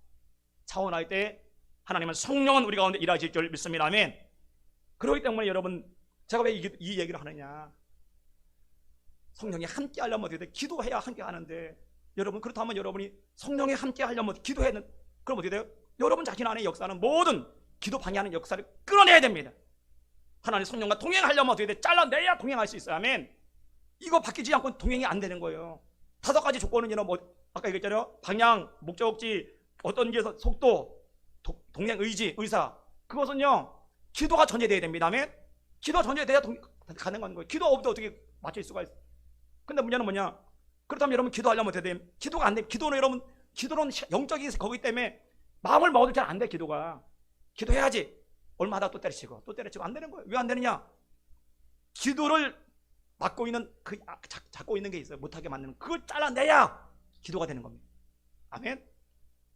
차원할 때 하나님은 성령은 우리 가운데 일하실 줄 믿습니다. 아멘. 그렇기 때문에 여러분, 제가 왜 이 얘기를 하느냐, 성령이 함께 하려면 어떻게 돼? 기도해야 함께 하는데, 여러분, 그렇다면 여러분이 성령이 함께 하려면 기도해야, 그럼 어떻게 돼요? 여러분 자신 안에 역사는 모든 기도 방해하는 역사를 끌어내야 됩니다. 하나님 성령과 동행하려면 어떻게 돼? 잘라내야 동행할 수 있어요. 아멘. 이거 바뀌지 않고 동행이 안 되는 거예요. 5가지 조건은 아까 얘기했잖아요. 방향, 목적지, 어떤 길에서 속도, 동행 의지, 의사. 그것은요, 기도가 전제돼야 됩니다. 아멘. 기도가 전제돼야 가능한 거예요. 기도 없이도 어떻게 맞출 수가 있어요. 근데 문제는 뭐냐? 그렇다면 여러분, 기도하려면 어떻게 돼요? 기도가 안 돼. 기도는 영적인 거기 때문에 마음을 먹어도 잘 안 돼. 기도해야지. 얼마 하다 또 때려치고 안 되는 거예요. 왜 안 되느냐? 기도를 잡고 있는 게 있어요. 못하게 만드는, 그걸 잘라내야 기도가 되는 겁니다. 아멘.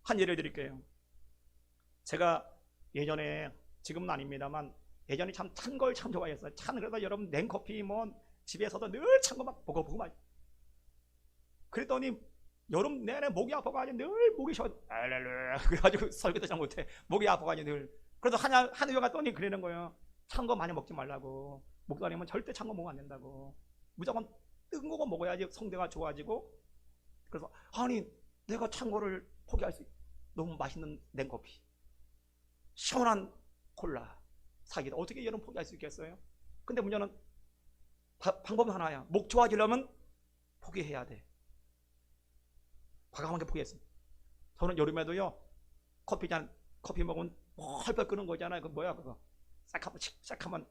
한 예를 드릴게요. 제가 예전에, 지금은 아닙니다만, 예전에 참 찬 걸 참 좋아했어요. 그래서 여러분, 냉커피 집에서도 늘 찬 거 막 보고 막. 그랬더니 여름 내내 목이 아파가지고 늘 목이 쉬어. 그래가지고 설교도 잘 못해. 목이 아파가지고 늘. 그래서 한 의가 갔더니 그러는 거예요. 찬 거 많이 먹지 말라고. 목사님은 절대 찬 거 먹으면 안 된다고. 무조건 뜨거운 거 먹어야지 성대가 좋아지고. 그래서 아니, 내가 찬 거를 포기할 수 있어. 너무 맛있는 냉커피, 시원한 콜라 사기다. 어떻게 여러분 포기할 수 있겠어요? 근데 문제는 방법은 하나야. 목 좋아지려면 포기해야 돼. 과감하게 포기했습니다. 저는 여름에도요 커피 먹으면 펄펄 끄는 거잖아요. 그 뭐야 그거 싹하면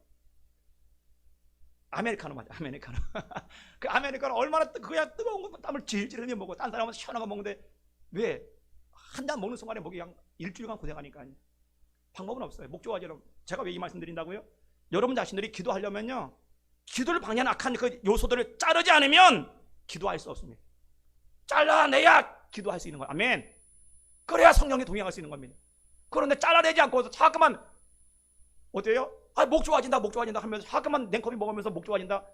아메리카노 맞아. 아메리카노. 그 아메리카노 얼마나 그냥 뜨거운 거 땀을 질질 흘려 먹고 딴 사람은 시원한 거 먹는데 왜 한 잔 먹는 순간에 목이 그냥 일주일간 고생하니까. 방법은 없어요. 목조하지 여러분. 제가 왜 이 말씀 드린다고요? 여러분 자신들이 기도하려면요 기도를 방해하는 악한 그 요소들을 자르지 않으면 기도할 수 없습니다. 잘라내야 기도할 수 있는 거예요. 아멘. 그래야 성령이 동행할 수 있는 겁니다. 그런데 잘라내지 않고 자꾸만 어때요? 목 좋아진다 하면서 자꾸만 냉커피 먹으면서 목 좋아진다.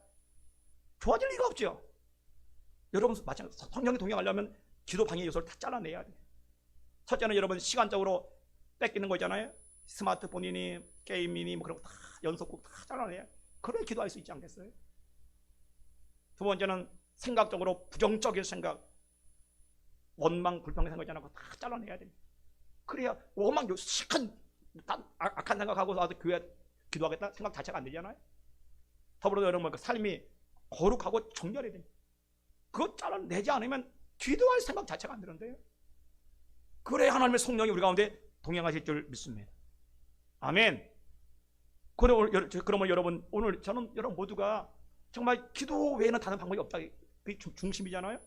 좋아질 리가 없죠. 여러분 마찬가지 성령이 동행하려면 기도 방해 요소를 다 잘라내야 돼요. 첫째는 여러분 시간적으로 뺏기는 거 있잖아요. 스마트폰이니 게임이니 뭐 그런 거 다 연속곡 다 잘라내야 그래야 기도할 수 있지 않겠어요? 두 번째는 생각적으로 부정적인 생각, 원망, 불평의 생각 있잖아요. 다 잘라내야 돼요. 그래야 원망, 시큰 악한 생각하고 와서 교회 기도하겠다 생각 자체가 안 되잖아요. 더불어 여러분 그 삶이 거룩하고 정결해야 돼요. 그거 잘라내지 않으면 기도할 생각 자체가 안 드는데요. 그래야 하나님의 성령이 우리 가운데 동행하실 줄 믿습니다. 아멘. 그러면 여러분 오늘 저는 여러분 모두가 정말 기도 외에는 다른 방법이 없다. 그게 중심이잖아요.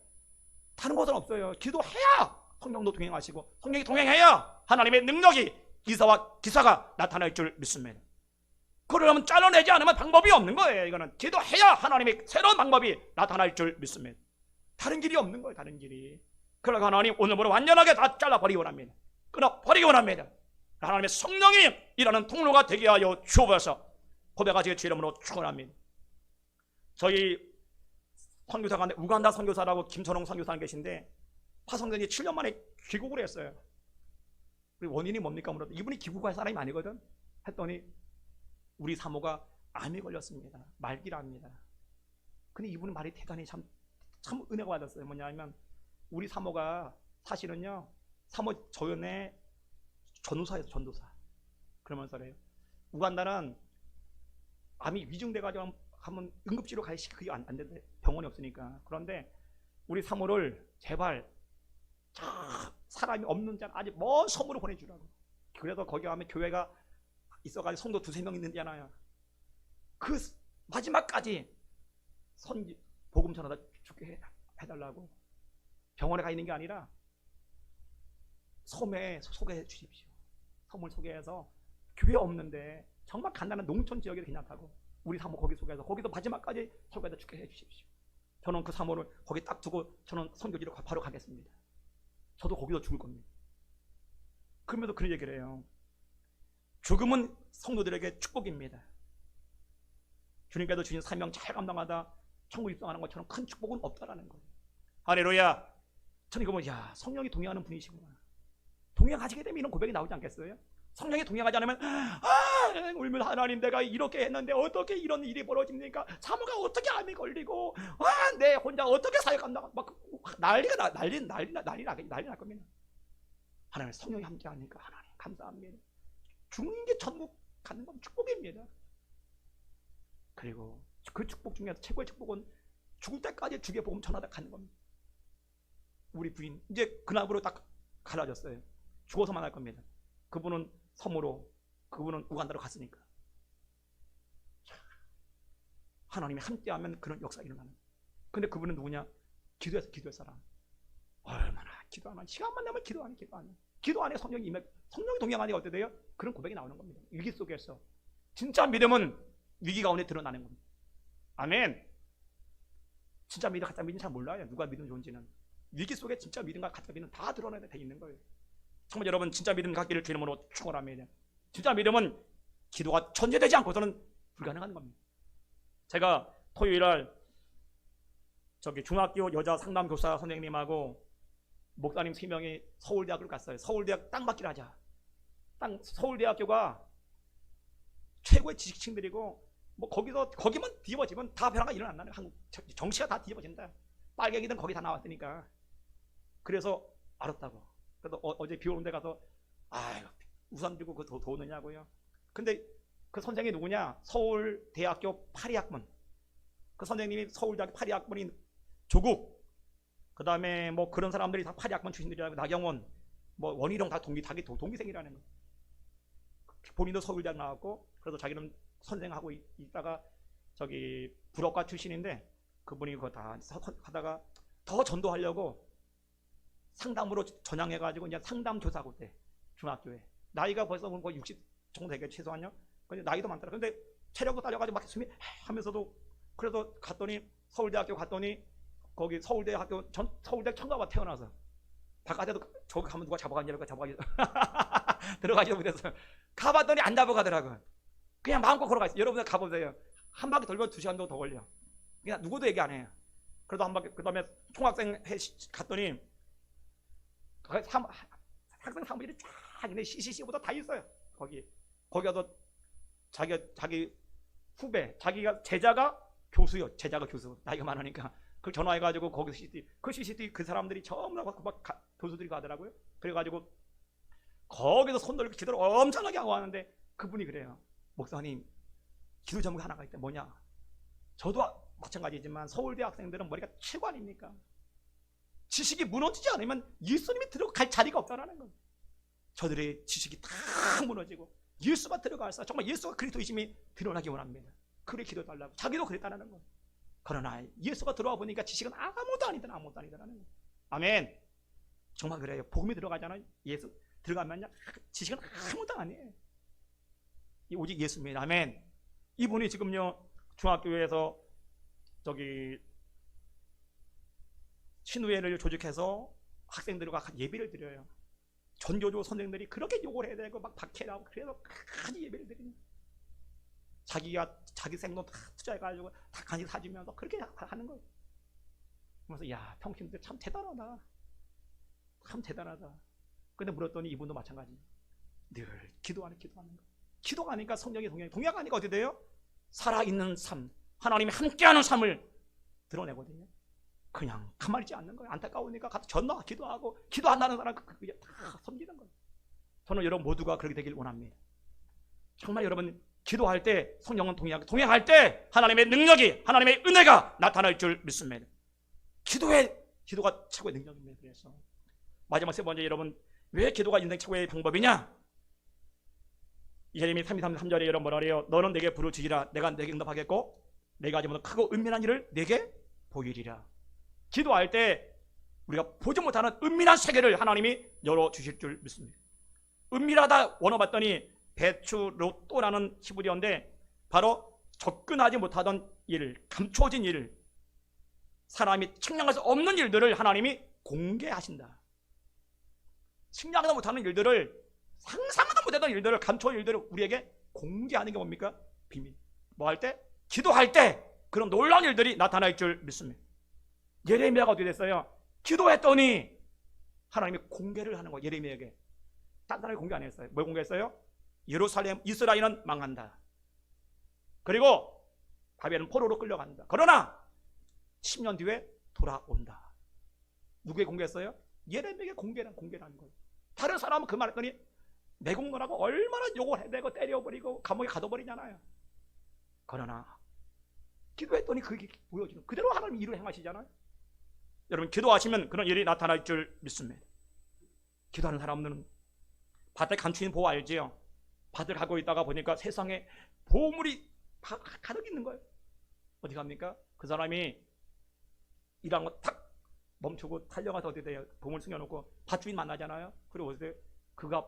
다른 것은 없어요. 기도해야 성령도 동행하시고 성령이 동행해야 하나님의 능력이 이사와 기사가 나타날 줄 믿습니다. 그러려면 잘라내지 않으면 방법이 없는 거예요. 이거는 기도해야 하나님의 새로운 방법이 나타날 줄 믿습니다. 다른 길이 없는 거예요. 다른 길이. 그러니까 하나님 오늘부로 완전하게 다 잘라버리기 원합니다. 끊어버리기 원합니다. 하나님의 성령이 일하는 통로가 되게 하여 주옵소서. 고백하시기 주 이름으로 축원합니다. 저희 선교사가 우간다 선교사라고 김선홍 선교사 계신데 화성된 지 7년 만에 귀국을 했어요. 원인이 뭡니까? 물어도 이분이 귀국할 사람이 아니거든. 했더니 우리 사모가 암에 걸렸습니다. 말기랍니다. 근데 이분은 말이 대단히 참 은혜가 받았어요. 뭐냐면 우리 사모가 사실은요 사모 조연의 전도사예요. 전도사. 그러면서 그래요. 우간다는 암이 위중돼가지고 하면 응급치료 가야 그게 안 된대. 병원이 없으니까. 그런데 우리 사모를 제발 사람이 없는 자 아직 먼 섬으로 보내주라고. 그래서 거기 가면 교회가 있어가지고 성도 2-3명 있는잖아요. 그 마지막까지 복음 전하다 죽게 해달라고. 병원에 가 있는 게 아니라 섬에 소개해 주십시오. 섬을 소개해서 교회 없는데 정말 간단한 농촌 지역에 그냥 가고 우리 사모 거기 소개해서 거기서 마지막까지 설교에다 죽게 해 주십시오. 저는 그 사모를 거기 딱 두고 저는 선교지로 바로 가겠습니다. 저도 거기서 죽을 겁니다. 그러면서 그런 얘기를 해요. 죽음은 성도들에게 축복입니다. 주님께서 주신 사명 잘 감당하다 천국 입성하는 것처럼 큰 축복은 없다라는 거예요. 할렐루야. 저는 이거 성령이 동행하는 분이시구나. 동행하시게 되면 이런 고백이 나오지 않겠어요? 성령이 동행하지 않으면 울면 하나님 내가 이렇게 했는데 어떻게 이런 일이 벌어집니까? 사모가 어떻게 암이 걸리고 내 혼자 어떻게 사역한다 막 난리 날 겁니다. 하나님 성령이 함께하니까 하나님 감사합니다. 죽는 게 천국 가는 건 축복입니다. 그리고 그 축복 중에서 최고의 축복은 죽을 때까지 주의 복음 전하다 가는 겁니다. 우리 부인 이제 그날부로 딱 갈라졌어요. 죽어서 만날 겁니다. 그분은 섬으로, 그분은 우간다로 갔으니까. 하나님이 함께하면 그런 역사가 일어나는. 근데 그분은 누구냐? 기도할 사람. 얼마나 기도하면 시간만 나면 기도하네. 기도 안에 성령이 동행하니까 어떻게 돼요? 그런 고백이 나오는 겁니다. 위기 속에서 진짜 믿음은 위기 가운데 드러나는 겁니다. 아멘. 진짜 믿음 가짜 믿음 잘 몰라요. 누가 믿음 좋은지는. 위기 속에 진짜 믿음과 가짜 믿음 다 드러나야 돼 있는 거예요. 정말 여러분 진짜 믿음 갖기를 주의 이름으로 축원합니다. 진짜 믿음은 기도가 전제되지 않고서는 불가능한 겁니다. 제가 토요일날 중학교 여자 상담교사 선생님하고 목사님 3명이 서울대학교를 갔어요. 서울대학 땅 받기를 하자. 서울대학교가 최고의 지식층들이고 뭐 거기만 뒤집어지면 다 변화가 일어난다. 한국 정치가 다 뒤집어진다. 빨갱이든 거기 다 나왔으니까. 그래서 알았다고. 그래서 어제 비 오는 데 가서 우산 들고 그 도느냐고요. 근데 그 선생님이 누구냐? 서울대학교 8위학번. 그 선생님이 서울대학교 8위학번인 조국, 그 다음에 뭐 그런 사람들이 다 8위학번 출신들이라고 나경원, 뭐 원희룡 다 동기생이라는 거. 본인도 서울대학 나왔고, 그래서 자기는 선생하고 있다가 저기 불어과 출신인데 그분이 그거 다 하다가 더 전도하려고 상담으로 전향해가지고 이제 상담 교사고 때 중학교에 나이가 벌써 뭐 60 정도 되게 최소한요. 근데 나이도 많더라. 근데 체력도 딸려가지고 막 숨이 하면서도 그래서 갔더니 서울대학교 갔더니 거기 서울대학교 서울대 청가가 태어나서 바깥에도 저기 가면 누가 잡아가냐고 잡아가지고 들어가지도 못해서 가봤더니 안 잡아가더라고. 그냥 마음껏 걸어가. 여러분들 가보세요. 한 바퀴 돌면 2시간 정도 더 걸려. 그냥 누구도 얘기 안 해요. 그래도 한 바퀴 그 다음에 총학생 갔더니 학생 사무실이 쫙 있네. CCC보다 다 있어요. 거기 가서 자기 후배 자기가 제자가 교수요. 제자가 교수 나이가 많으니까 그 전화해가지고 거기 CCTV 그 사람들이 전부 다 교수들이 가더라고요. 그래가지고 거기서 손 들고 기도를 엄청나게 하고 하는데 그분이 그래요. 목사님 기도 제목이 하나가 있대. 뭐냐? 저도 마찬가지지만 서울대 학생들은 머리가 최고 아닙니까? 지식이 무너지지 않으면 예수님이 들어갈 자리가 없다는 거예요. 저들의 지식이 다 무너지고 예수가 들어가서 정말 예수가 그리스도이심이 드러나기 원합니다. 그래 기도해달라고. 자기도 그랬다는 거예요. 그러나 예수가 들어와 보니까 지식은 아무도 아니더라는 거예요. 아멘. 정말 그래요. 복음이 들어가잖아요. 예수 들어가면요 지식은 아무도 아니에요. 오직 예수입니다. 아멘. 이분이 지금요 중학교에서 저기 신우회를 조직해서 학생들과 예배를 드려요. 전교조 선생들이 그렇게 욕을 해야 되고 막 박해라고 그래서 같이 예배를 드리는. 자기 생돈 다 투자해가지고 다 간식 사주면서 그렇게 하는 거예요. 그래서 야 평신들 참 대단하다. 참 대단하다. 근데 물었더니 이분도 마찬가지. 늘 기도하는 거. 기도가 아니까 성령이 동의가 아니까 어떻게 돼요? 살아있는 삶, 하나님이 함께하는 삶을 드러내거든요. 그냥 가만히 있지 않는 거예요. 안타까우니까 가서 전화 기도하고 기도한다는 사람 그게 다 섬기는 거예요. 저는 여러분 모두가 그렇게 되길 원합니다. 정말 여러분 기도할 때 성령은 동행할 때 하나님의 능력이 하나님의 은혜가 나타날 줄 믿습니다. 기도가 최고의 능력입니다. 그래서 마지막 세 번째 여러분 왜 기도가 인생 최고의 방법이냐? 예레미야 33절에 여러분 뭐라 그래요? 너는 내게 불을 지지라. 내가 내게 응답하겠고 내가 하지 못한 크고 은밀한 일을 내게 보이리라. 기도할 때 우리가 보지 못하는 은밀한 세계를 하나님이 열어주실 줄 믿습니다. 은밀하다 원어 봤더니 베추로또라는 히브리어인데 바로 접근하지 못하던 일, 감춰진 일, 사람이 측량할 수 없는 일들을 하나님이 공개하신다. 측량하지 못하는 일들을 상상도 못했던 일들을 감춰진 일들을 우리에게 공개하는 게 뭡니까? 비밀. 뭐 할 때? 기도할 때 그런 놀라운 일들이 나타날 줄 믿습니다. 예레미야가 어떻게 됐어요? 기도했더니 하나님이 공개를 하는 거예요. 예레미야에게. 딴 사람이 공개 안 했어요. 뭘 공개했어요? 예루살렘 이스라엘은 망한다. 그리고 바벨은 포로로 끌려간다. 그러나 10년 뒤에 돌아온다. 누구에게 공개했어요? 예레미야에게 공개라는 거예요. 다른 사람은 그 말했더니 내공노라고 얼마나 욕을 해대고 때려버리고 감옥에 가둬버리잖아요. 그러나 기도했더니 그게 보여지는 그대로 하나님 일을 행하시잖아요. 여러분 기도하시면 그런 일이 나타날 줄 믿습니다. 기도하는 사람들은 밭에 감추인 보호 알지요? 밭을 하고 있다가 보니까 세상에 보물이 가득 있는 거예요. 어디 갑니까? 그 사람이 일하는 거 탁 멈추고 달려가서 어디 돼요? 보물 숨겨놓고 밭주인 만나잖아요. 그리고 어디 그가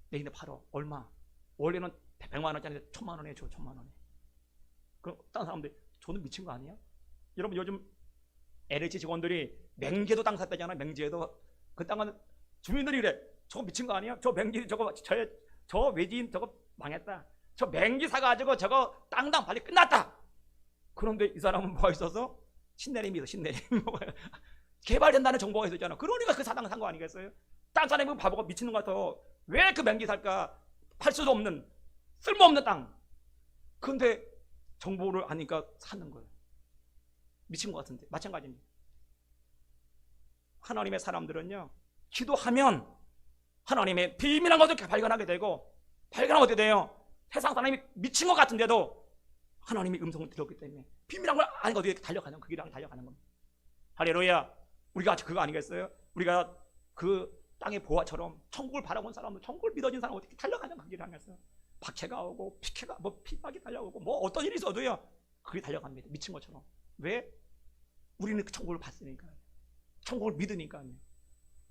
내일에 팔어. 얼마? 원래는 100만 원짜리 1000만 원에 줘. 1000만 원에. 그럼 다른 사람들 저는 미친 거 아니야? 여러분 요즘 LH 직원들이 맹지에도 땅 샀다잖아요. 맹지에도 그 땅은 주민들이 그래. 저거 미친 거 아니야? 저 맹지 저 외지인 저거 망했다. 저 맹지 사가지고 저거 땅당 빨리 끝났다. 그런데 이 사람은 뭐가 있어서 신내림이 있어. 신내림. 개발된다는 정보가 있었잖아. 그러니까 그 사당 산 거 아니겠어요? 딴 사람이 바보가 미치는 것 같아. 왜 그 맹지 살까? 팔 수도 없는 쓸모없는 땅. 근데 정보를 아니까 사는 거예요. 미친 것 같은데 마찬가지입니다. 하나님의 사람들은요 기도하면 하나님의 비밀한 것을 발견하게 되고 발견하면 어떻게 돼요? 세상 사람이 미친 것 같은데도 하나님의 음성을 들었기 때문에 비밀한 걸 아니까 어디에 달려가는 그 길을 달려가는 겁니다. 할렐루야. 우리가 그거 아니겠어요? 우리가 그 땅의 보화처럼 천국을 바라본 사람은, 천국을 믿어진 사람은 어떻게 달려가냐, 그 길을 향해서. 박해가 오고 피해가, 핍박이 달려오고 어떤 일이 있어도요, 그게 달려갑니다. 미친 것처럼. 왜? 우리는 그 천국을 봤으니까, 천국을 믿으니까,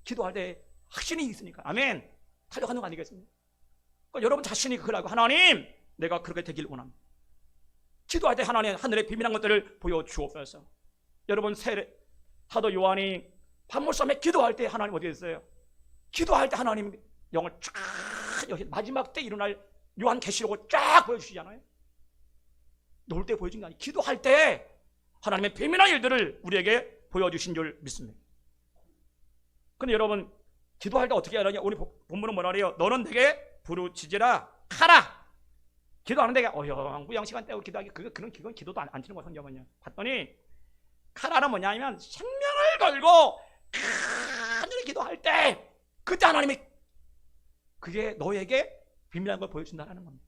기도할 때 확신이 있으니까. 아멘. 달려가는 거 아니겠습니까? 그러니까 여러분 자신이 그걸 알고, 하나님, 내가 그렇게 되길 원합니다. 기도할 때 하나님 하늘의 비밀한 것들을 보여주옵소서. 여러분, 사도 요한이 밤물섬에 기도할 때 하나님 어디 있어요? 기도할 때 하나님 영을 쫙, 마지막 때 일어날 요한계시록을 쫙 보여주시잖아요. 놀 때 보여준 게 아니에요. 기도할 때 하나님의 비밀한 일들을 우리에게 보여주신 줄 믿습니다. 근데 여러분, 기도할 때 어떻게 하느냐? 우리 본문은 뭐라 그래요? 너는 내게 부르짖으라 하라. 기도하는 데가 어영부영 시간 때우고 기도하기, 그건 기도도 안 치는 거야, 성경은요. 봤더니 카라는 뭐냐면 생명을 걸고 간절히 기도할 때, 그때 하나님이 그게 너에게 비밀한 걸 보여준다는 겁니다.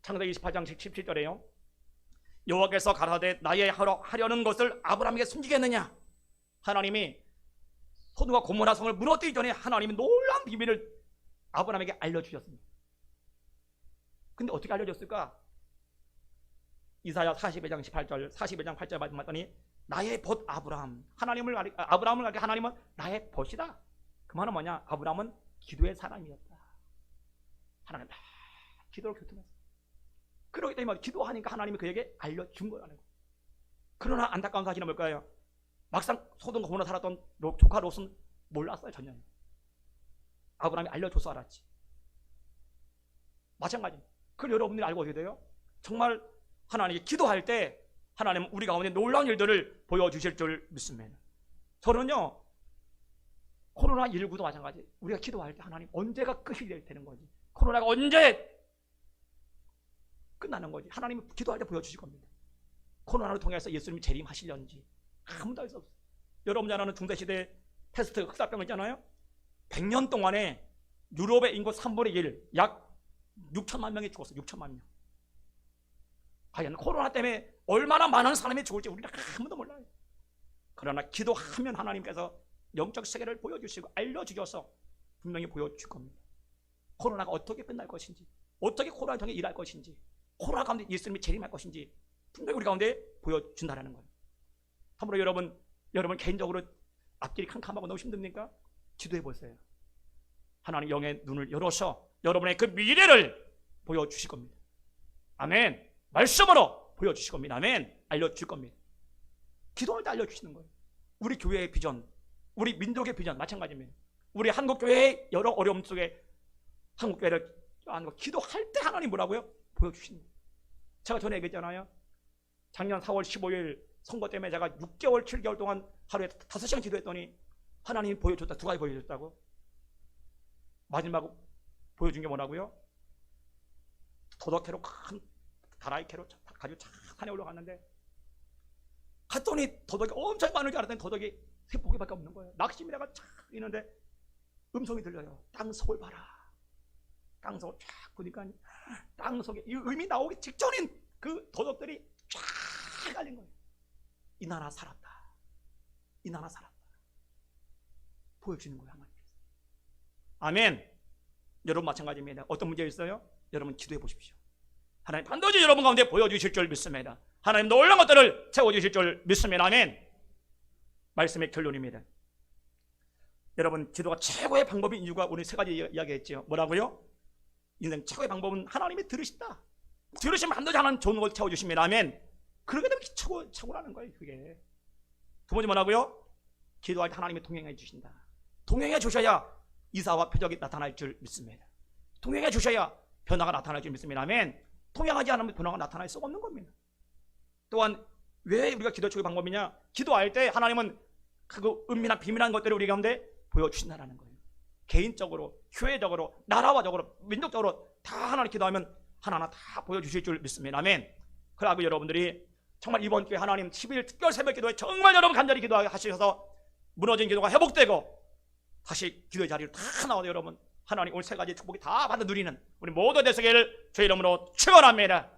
창세기 28장 17절에요. 여호와께서 가라사대 나의 하려는 것을 아브라함에게 숨기겠느냐. 하나님이 소돔과 고모라 성을 무너뜨리기 전에 하나님이 놀라운 비밀을 아브라함에게 알려주셨습니다. 근데 어떻게 알려줬을까? 이사야 41장 18절, 41장 8절 말씀 봤더니 나의 벗 아브라함, 아브라함을 가리켜 하나님은 나의 벗이다. 그 말은 뭐냐? 아브라함은 기도의 사람이었다. 하나님 기도를 교통했어. 그러기 때문에 기도하니까 하나님이 그에게 알려준 거라는 거예요. 그러나 안타까운 사실은 뭘까요? 막상 소돔과 고모라 살았던 조카 롯은 몰랐어요. 전혀. 아브라함이 알려줘서 알았지. 마찬가지. 그걸 여러분들이 알고 어떻게 돼요? 정말 하나님께 기도할 때 하나님은 우리 가운데 놀라운 일들을 보여주실 줄 믿습니다. 저는요, 코로나19도 마찬가지. 우리가 기도할 때 하나님 언제가 끝이 되는 거지? 코로나가 언제 끝나는 거지? 하나님이 기도할 때 보여주실 겁니다. 코로나를 통해서 예수님이 재림하시려는지 아무도 알 수 없어요. 여러분 잘 아는 중세시대 패스트 흑사병 있잖아요. 100년 동안에 유럽의 인구 3분의 1, 약 6천만 명이 죽었어요. 6천만 명. 과연 코로나 때문에 얼마나 많은 사람이 죽을지 우리는 아무도 몰라요. 그러나 기도하면 하나님께서 영적 세계를 보여주시고 알려주셔서 분명히 보여줄 겁니다. 코로나가 어떻게 끝날 것인지, 어떻게 코로나 통해 일할 것인지, 코로나 가운데 예수님이 재림할 것인지 분명히 우리 가운데 보여준다는 거예요. 참으로 여러분 개인적으로 앞길이 캄캄하고 너무 힘듭니까? 기도해 보세요. 하나님 영의 눈을 열어서 여러분의 그 미래를 보여주실 겁니다. 아멘. 말씀으로 보여주실 겁니다. 아멘. 알려주실 겁니다. 기도할 때 알려주시는 거예요. 우리 교회의 비전, 우리 민족의 비전 마찬가지입니다. 우리 한국교회의 여러 어려움 속에 한국교회를 기도할 때 하나님 뭐라고요? 보여주시는 거예요. 제가 전에 얘기했잖아요. 작년 4월 15일 선거 때문에 제가 6개월, 7개월 동안 하루에 5시간 기도했더니 하나님이 보여줬다. 두 가지 보여줬다고. 마지막 보여준 게 뭐라고요? 도덕캐로 큰 다라이캐로 가지고 착 산에 올라갔는데 갔더니 도덕이 엄청 많은 줄 알았더니 도덕이 3포기밖에 없는 거예요. 낙심이라가 착 있는데 음성이 들려요. 땅속을 봐라. 땅속을 쫙 보니까 땅속에 이 음이 나오기 직전인 그 도덕들이 쫙 깔린 거예요. 이 나라 살았다. 이 나라 살았다. 보여주는 거예요. 하나님께서. 아멘. 여러분 마찬가지입니다. 어떤 문제 있어요? 여러분 기도해 보십시오. 하나님 반드시 여러분 가운데 보여주실 줄 믿습니다. 하나님 놀라운 것들을 채워주실 줄 믿습니다. 아멘. 말씀의 결론입니다. 여러분 기도가 최고의 방법인 이유가 우리 3가지 이야기했죠. 뭐라고요? 인생 최고의 방법은 하나님이 들으신다. 들으시면 반드시 하나님 좋은 걸 채워주십니다. 아멘. 그러게 되면 최고라는 거예요. 그게. 두 번째 뭐라고요? 기도할 때 하나님이 동행해 주신다. 동행해 주셔야 이사와 표적이 나타날 줄 믿습니다. 동행해 주셔야 변화가 나타날 줄 믿습니다. 아멘. 동행하지 않으면 변화가 나타날 수가 없는 겁니다. 또한 왜 우리가 기도 최고의 방법이냐? 기도할 때 하나님은 그 은밀한 비밀한 것들을 우리 가운데 보여주신다는 거예요. 개인적으로, 교회적으로, 나라화적으로, 민족적으로 다 하나님 기도하면 하나하나 다 보여주실 줄 믿습니다. 아멘. 그러고 여러분들이 정말 이번 기회에 하나님 10일 특별 새벽 기도에 정말 여러분 간절히 기도하셔서 무너진 기도가 회복되고 다시 기도의 자리로 다 나와서 여러분 하나님 오늘 3가지 축복이 다 받아 누리는 우리 모두 되시기를 주의 이름으로 축원합니다.